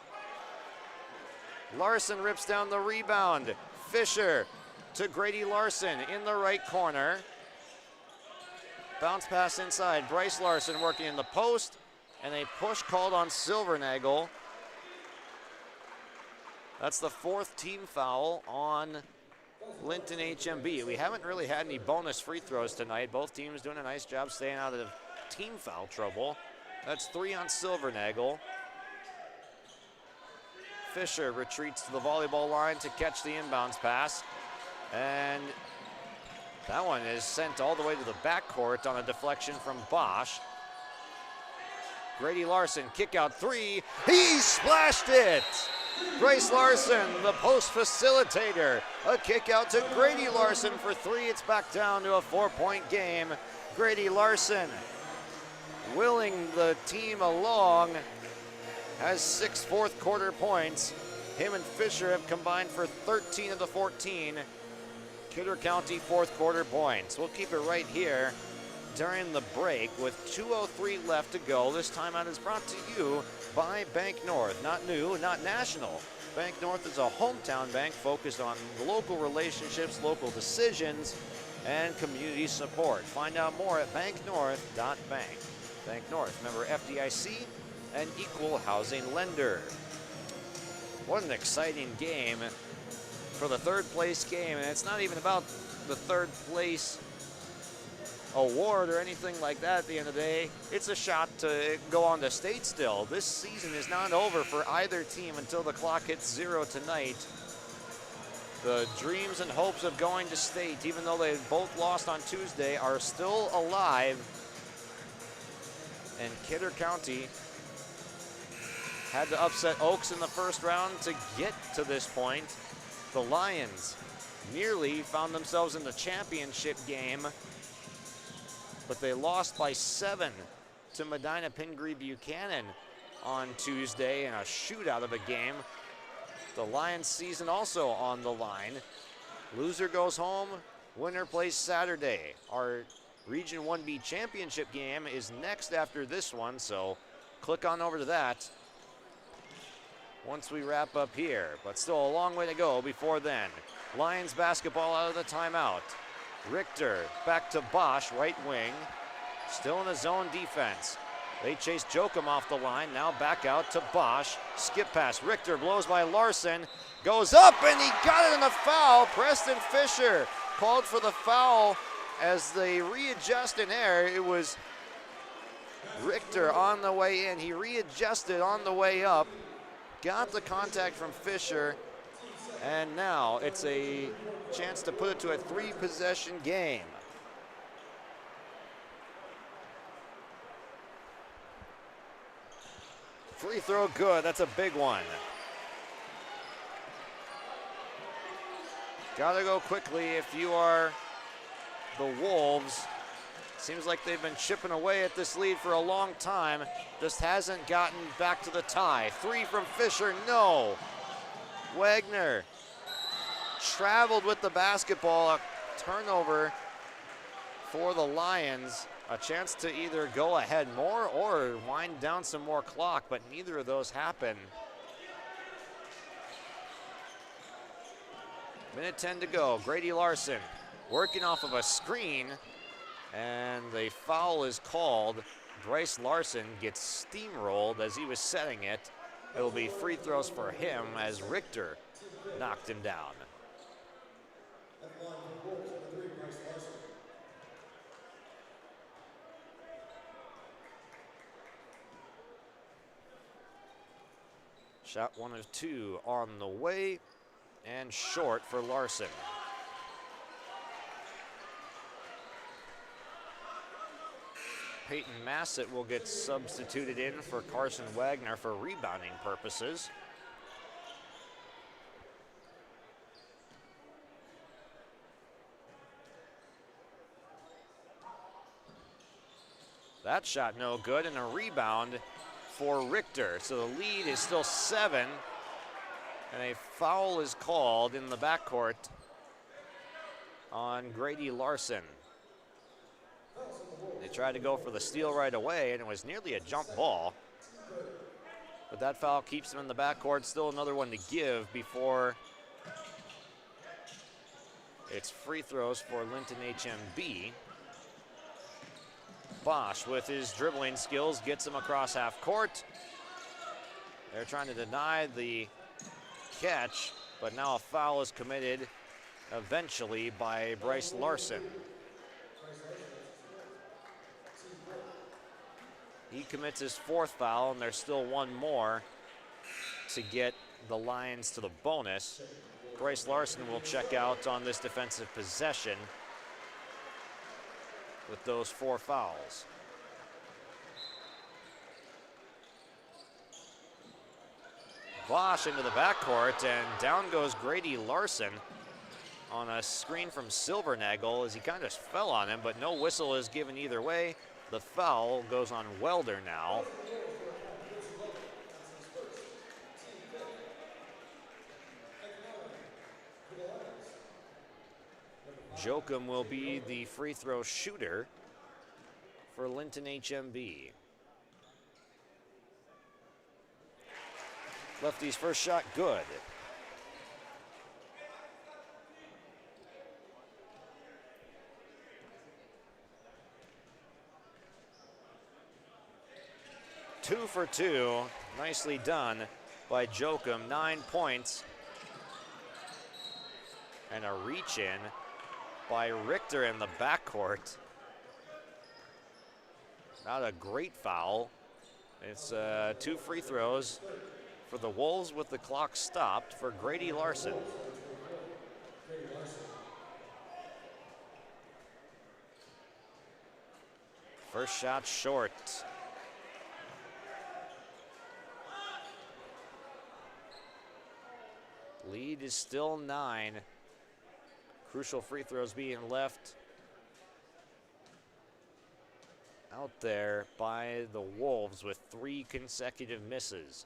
Larson rips down the rebound. Fisher to Grady Larson in the right corner. Bounce pass inside. Bryce Larson working in the post, and a push called on Silvernagel. That's the 4th team foul on Linton-HMB. We haven't really had any bonus free throws tonight. Both teams doing a nice job staying out of team foul trouble. That's 3 on Silvernagel. Fisher retreats to the volleyball line to catch the inbounds pass. And that one is sent all the way to the backcourt on a deflection from Bosch. Grady Larson, kick out 3. He splashed it! Bryce Larson, the post facilitator. A kick out to Grady Larson for 3. It's back down to a 4-point game. Grady Larson willing the team along, has 6 fourth quarter points. Him and Fisher have combined for 13 of the 14 Kidder County fourth quarter points. We'll keep it right here during the break with 2:03 left to go. This timeout is brought to you by Bank North. Not new, not national. Bank North is a hometown bank focused on local relationships, local decisions, and community support. Find out more at banknorth.bank. Bank North, member FDIC, and equal housing lender. What an exciting game for the third place game, and it's not even about the third place award or anything like that at the end of the day. It's a shot to go on to state still. This season is not over for either team until the clock hits 0 tonight. The dreams and hopes of going to state, even though they both lost on Tuesday, are still alive. And Kidder County had to upset Oaks in the first round to get to this point. The Lions nearly found themselves in the championship game, but they lost by 7 to Medina Pingree Buchanan on Tuesday in a shootout of a game. The Lions season also on the line. Loser goes home, winner plays Saturday. Our Region 1B championship game is next after this one, so click on over to that once we wrap up here. But still a long way to go before then. Lions basketball out of the timeout. Richter back to Bosch, right wing. Still in a zone defense. They chase Jokum off the line. Now back out to Bosch. Skip pass. Richter blows by Larson. Goes up and he got it in a foul. Preston Fisher called for the foul as they readjust in air. It was Richter on the way in. He readjusted on the way up. Got the contact from Fisher. And now it's a chance to put it to a 3-possession game. Free throw good, that's a big one. Gotta go quickly if you are the Wolves. Seems like they've been chipping away at this lead for a long time. Just hasn't gotten back to the tie. 3 from Fisher, no. Wagner traveled with the basketball. A turnover for the Lions. A chance to either go ahead more or wind down some more clock, but neither of those happen. Minute 10 to go. Grady Larson working off of a screen, and the foul is called. Bryce Larson gets steamrolled as he was setting it. It'll be free throws for him as Richter knocked him down. Shot 1 of 2 on the way and short for Larson. Peyton Massett will get substituted in for Carson Wagner for rebounding purposes. That shot no good, and a rebound for Richter. So the lead is still 7, and a foul is called in the backcourt on Grady Larson. They tried to go for the steal right away, and it was nearly a jump ball. But that foul keeps them in the backcourt. Still another one to give before it's free throws for Linton-HMB. Bosch, with his dribbling skills, gets him across half court. They're trying to deny the catch, but now a foul is committed eventually by Bryce Larson. He commits his 4th foul, and there's still one more to get the Lions to the bonus. Bryce Larson will check out on this defensive possession with those 4 fouls. Bosch into the backcourt, and down goes Grady Larson on a screen from Silvernagel as he kind of fell on him, but no whistle is given either way. The foul goes on Welder now. Jokum will be the free throw shooter for Linton-HMB. Lefty's first shot, good. Two for two, nicely done by Jokum, 9 points. And a reach in by Richter in the backcourt. Not a great foul. It's 2 free throws for the Wolves with the clock stopped for Grady Larson. First shot short. Lead is still 9. Crucial free throws being left out there by the Wolves with 3 consecutive misses.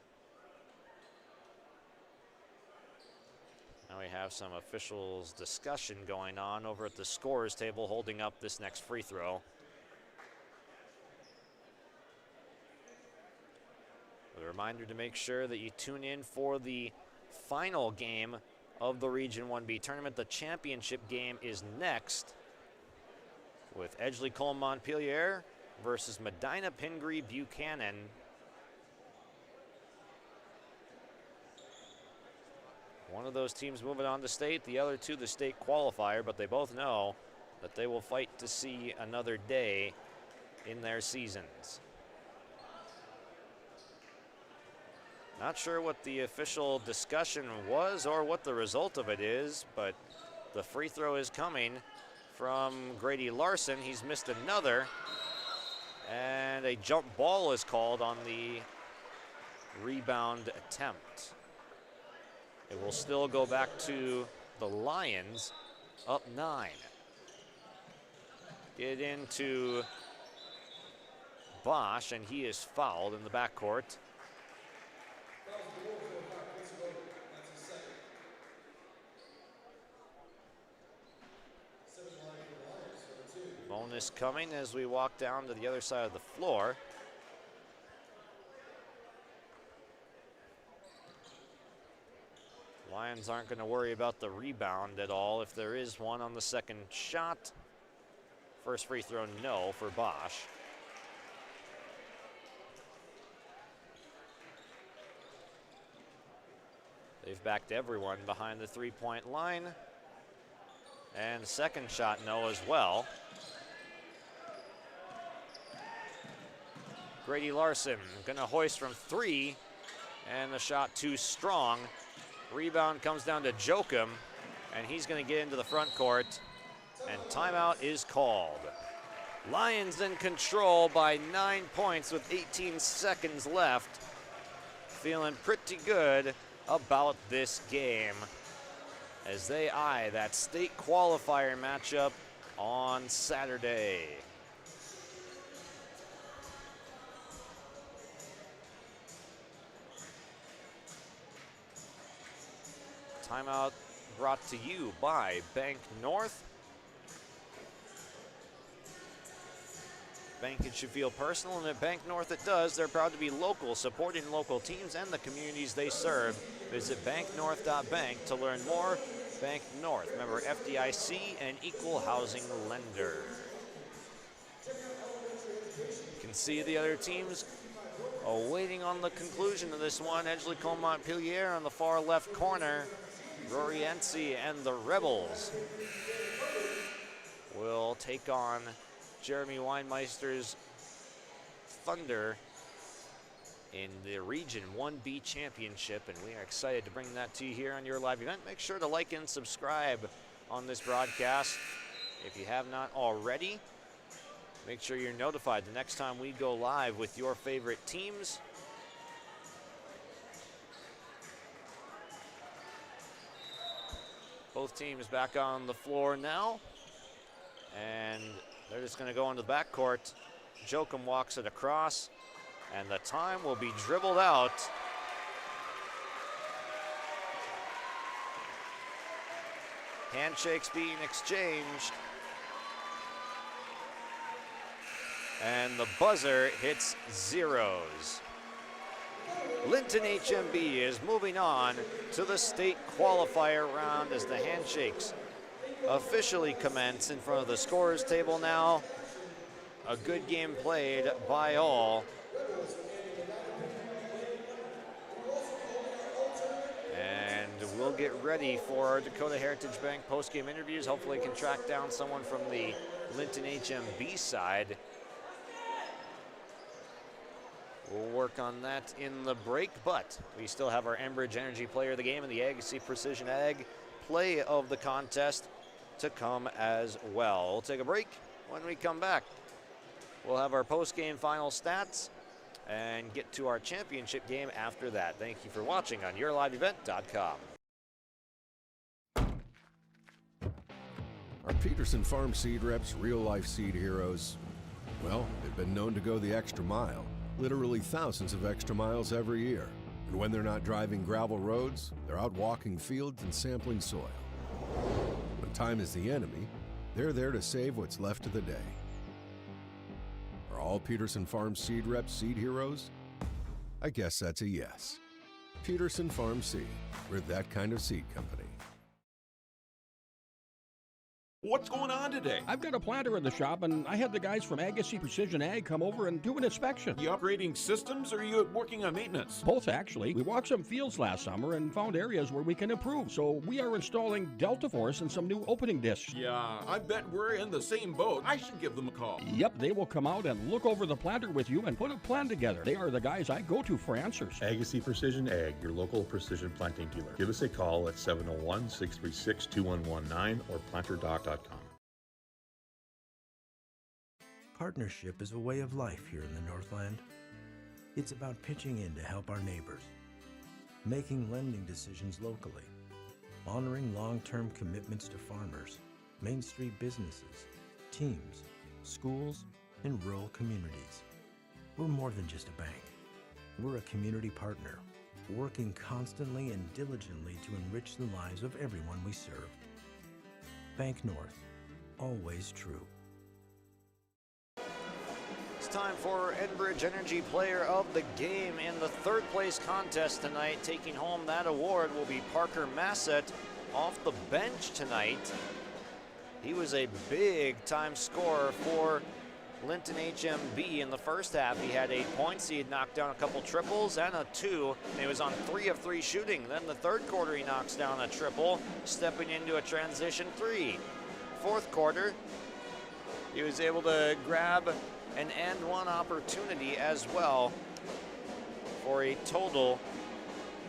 Now we have some officials discussion going on over at the scorer's table holding up this next free throw. A reminder to make sure that you tune in for the final game of the Region 1B tournament. The championship game is next with Edgeley Cole Montpelier versus Medina Pingree Buchanan. One of those teams moving on to state, the other two the state qualifier, but they both know that they will fight to see another day in their seasons. Not sure what the official discussion was or what the result of it is, but the free throw is coming from Grady Larson. He's missed another, and a jump ball is called on the rebound attempt. It will still go back to the Lions, up 9. Get into Bosch, and he is fouled in the backcourt. Bonus coming as we walk down to the other side of the floor. Lions aren't going to worry about the rebound at all if there is one on the second shot. First free throw, no for Bosch. They've backed everyone behind the three-point line. And second shot, no as well. Grady Larson gonna hoist from 3, and the shot too strong. Rebound comes down to Jokum, and he's gonna get into the front court, and timeout is called. Lions in control by 9 points with 18 seconds left. Feeling pretty good about this game as they eye that state qualifier matchup on Saturday. Timeout brought to you by Bank North. Bank it should feel personal, and at Bank North it does. They're proud to be local, supporting local teams and the communities they serve. Visit banknorth.bank to learn more. Bank North, member FDIC and equal housing lender. You can see the other teams waiting on the conclusion of this one. Edgeley Cole Montpelier on the far left corner. Roriense and the Rebels will take on Jeremy Weinmeister's Thunder in the Region 1B Championship, and we are excited to bring that to you here on your live event. Make sure to like and subscribe on this broadcast if you have not already. Make sure you're notified the next time we go live with your favorite teams. Both teams back on the floor now, and they're just going to go into the backcourt. Jokum walks it across, and the time will be dribbled out. Handshakes being exchanged. And the buzzer hits zeros. Linton-HMB is moving on to the state qualifier round as the handshakes officially commence in front of the scorers table now. A good game played by all. And we'll get ready for our Dakota Heritage Bank post-game interviews. Hopefully can track down someone from the Linton-HMB side. We'll work on that in the break, but we still have our Enbridge Energy Player of the Game and the Agassiz Precision Ag Play of the Contest to come as well. We'll take a break. When we come back, we'll have our post-game final stats and get to our championship game after that. Thank you for watching on YourLiveEvent.com. Are Peterson Farm seed reps real-life seed heroes? Well, they've been known to go the extra mile, literally thousands of extra miles every year. And when they're not driving gravel roads, they're out walking fields and sampling soil. When time is the enemy, they're there to save what's left of the day. Are all Peterson Farm seed reps seed heroes? I guess that's a yes. Peterson Farm Seed. We're that kind of seed company. What's going on today? I've got a planter in the shop, and I had the guys from Agassiz Precision Ag come over and do an inspection. You upgrading systems or are you working on maintenance? Both, actually. We walked some fields last summer and found areas where we can improve. So we are installing Delta Force and some new opening discs. Yeah, I bet we're in the same boat. I should give them a call. Yep, they will come out and look over the planter with you and put a plan together. They are the guys I go to for answers. Agassiz Precision Ag, your local precision planting dealer. Give us a call at 701-636-2119 or planterdoc.com. Partnership is a way of life here in the Northland. It's about pitching in to help our neighbors, making lending decisions locally, honoring long-term commitments to farmers, Main Street businesses, teams, schools, and rural communities. We're more than just a bank. We're a community partner, working constantly and diligently to enrich the lives of everyone we serve. Bank North, always true. It's time for Enbridge Energy Player of the Game. In the third place contest tonight, taking home that award will be Parker Massett off the bench tonight. He was a big time scorer for Linton-HMB in the first half. He had 8 points. He had knocked down a couple triples and a 2. And he was on 3 of 3 shooting. Then the third quarter, he knocks down a triple, stepping into a transition 3. Fourth quarter, he was able to grab an and one opportunity as well for a total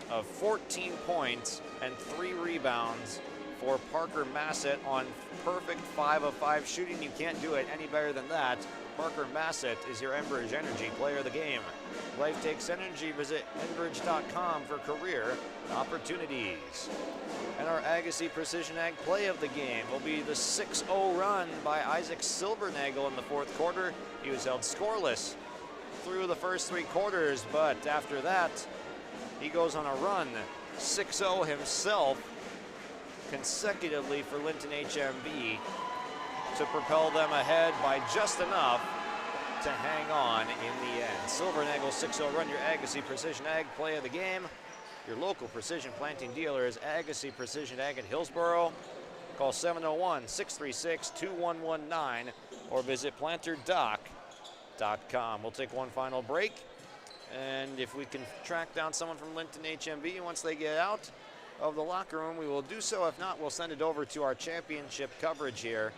of 14 points and 3 rebounds for Parker Massett on perfect 5 of 5 shooting. You can't do it any better than that. Parker Massett is your Enbridge Energy Player of the Game. Life takes energy. Visit Enbridge.com for career opportunities. And our Agassiz Precision Ag Play of the Game will be the 6-0 run by Isaac Silvernagel in the fourth quarter. He was held scoreless through the first 3 quarters, but after that, he goes on a run, 6-0 himself, consecutively for Linton-HMB to propel them ahead by just enough to hang on in the end. Silvernagel 6-0 run, your Agassiz Precision Ag Play of the Game. Your local precision planting dealer is Agassiz Precision Ag in Hillsboro. Call 701-636-2119 or visit planterdoc.com. We'll take one final break, and if we can track down someone from Linton-HMB once they get out of the locker room, we will do so. If not, we'll send it over to our championship coverage here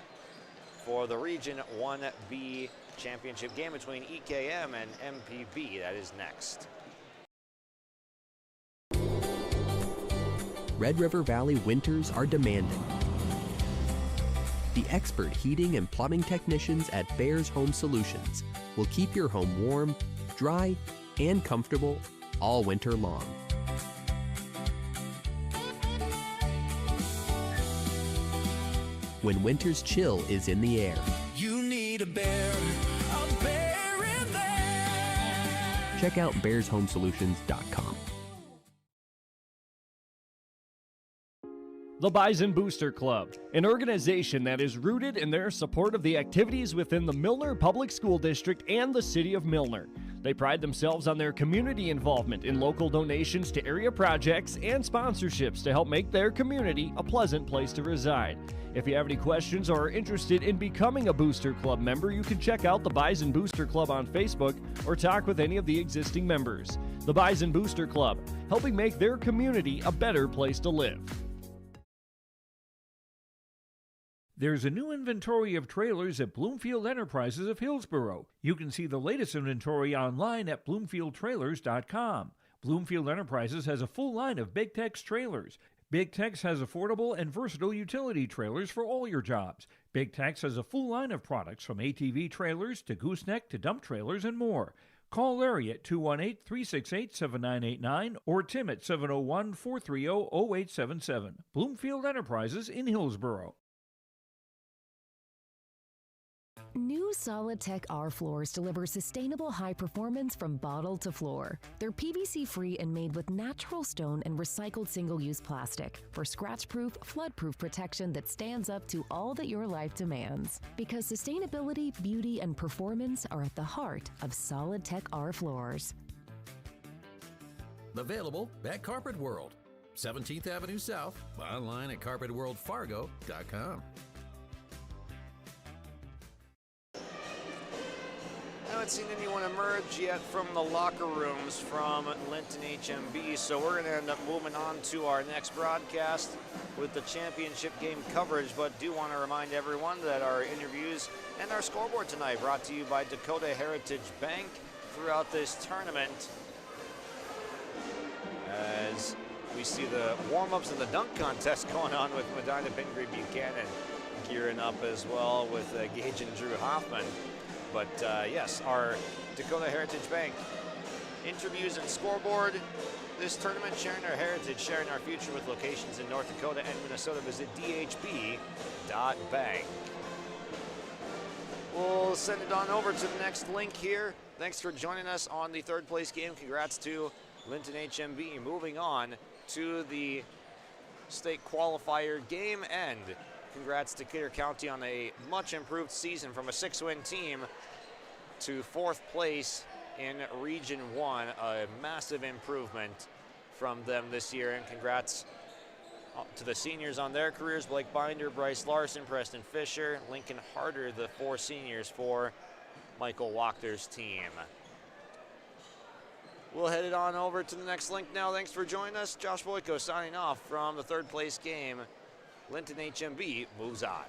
for the Region 1B championship game between EKM and MPB. That is next. Red River Valley winters are demanding. The expert heating and plumbing technicians at Bears Home Solutions will keep your home warm, dry, and comfortable all winter long. When winter's chill is in the air, You need a bear in there. check out bearshomesolutions.com. The Bison Booster Club, an organization that is rooted in their support of the activities within the Milner Public School District and the City of Milner. They pride themselves on their community involvement in local donations to area projects and sponsorships to help make their community a pleasant place to reside. If you have any questions or are interested in becoming a Booster Club member, you can check out the Bison Booster Club on Facebook or talk with any of the existing members. The Bison Booster Club, helping make their community a better place to live. There's a new inventory of trailers at Bloomfield Enterprises of Hillsborough. You can see the latest inventory online at bloomfieldtrailers.com. Bloomfield Enterprises has a full line of Big Tex trailers. Big Tex has affordable and versatile utility trailers for all your jobs. Big Tex has a full line of products from ATV trailers to gooseneck to dump trailers and more. Call Larry at 218-368-7989 or Tim at 701-430-0877. Bloomfield Enterprises in Hillsborough. New Solidtech R floors deliver sustainable high performance from bottle to floor. They're PVC-free and made with natural stone and recycled single-use plastic for scratch-proof, flood-proof protection that stands up to all that your life demands. Because sustainability, beauty, and performance are at the heart of Solidtech R floors. Available at Carpet World, 17th Avenue South, online at carpetworldfargo.com. I haven't seen anyone emerge yet from the locker rooms from Linton-HMB, so we're going to end up moving on to our next broadcast with the championship game coverage, but do want to remind everyone that our interviews and our scoreboard tonight brought to you by Dakota Heritage Bank throughout this tournament. As we see the warm-ups and the dunk contest going on with Medina Pingree Buchanan gearing up as well with Gage and Drew Hoffman. But yes, our Dakota Heritage Bank interviews and scoreboard. This tournament, sharing our heritage, sharing our future with locations in North Dakota and Minnesota. Visit dhb.bank. We'll send it on over to the next link here. Thanks for joining us on the third place game. Congrats to Linton-HMB. Moving on to the state qualifier game end. Congrats to Kidder County on a much improved season from a 6-win team to 4th place in Region 1. A massive improvement from them this year, and congrats to the seniors on their careers. Blake Binder, Bryce Larson, Preston Fisher, Lincoln Harder, the 4 seniors for Michael Wachter's team. We'll head it on over to the next link now. Thanks for joining us. Josh Boyko signing off from the third place game. Linton-HMB moves on.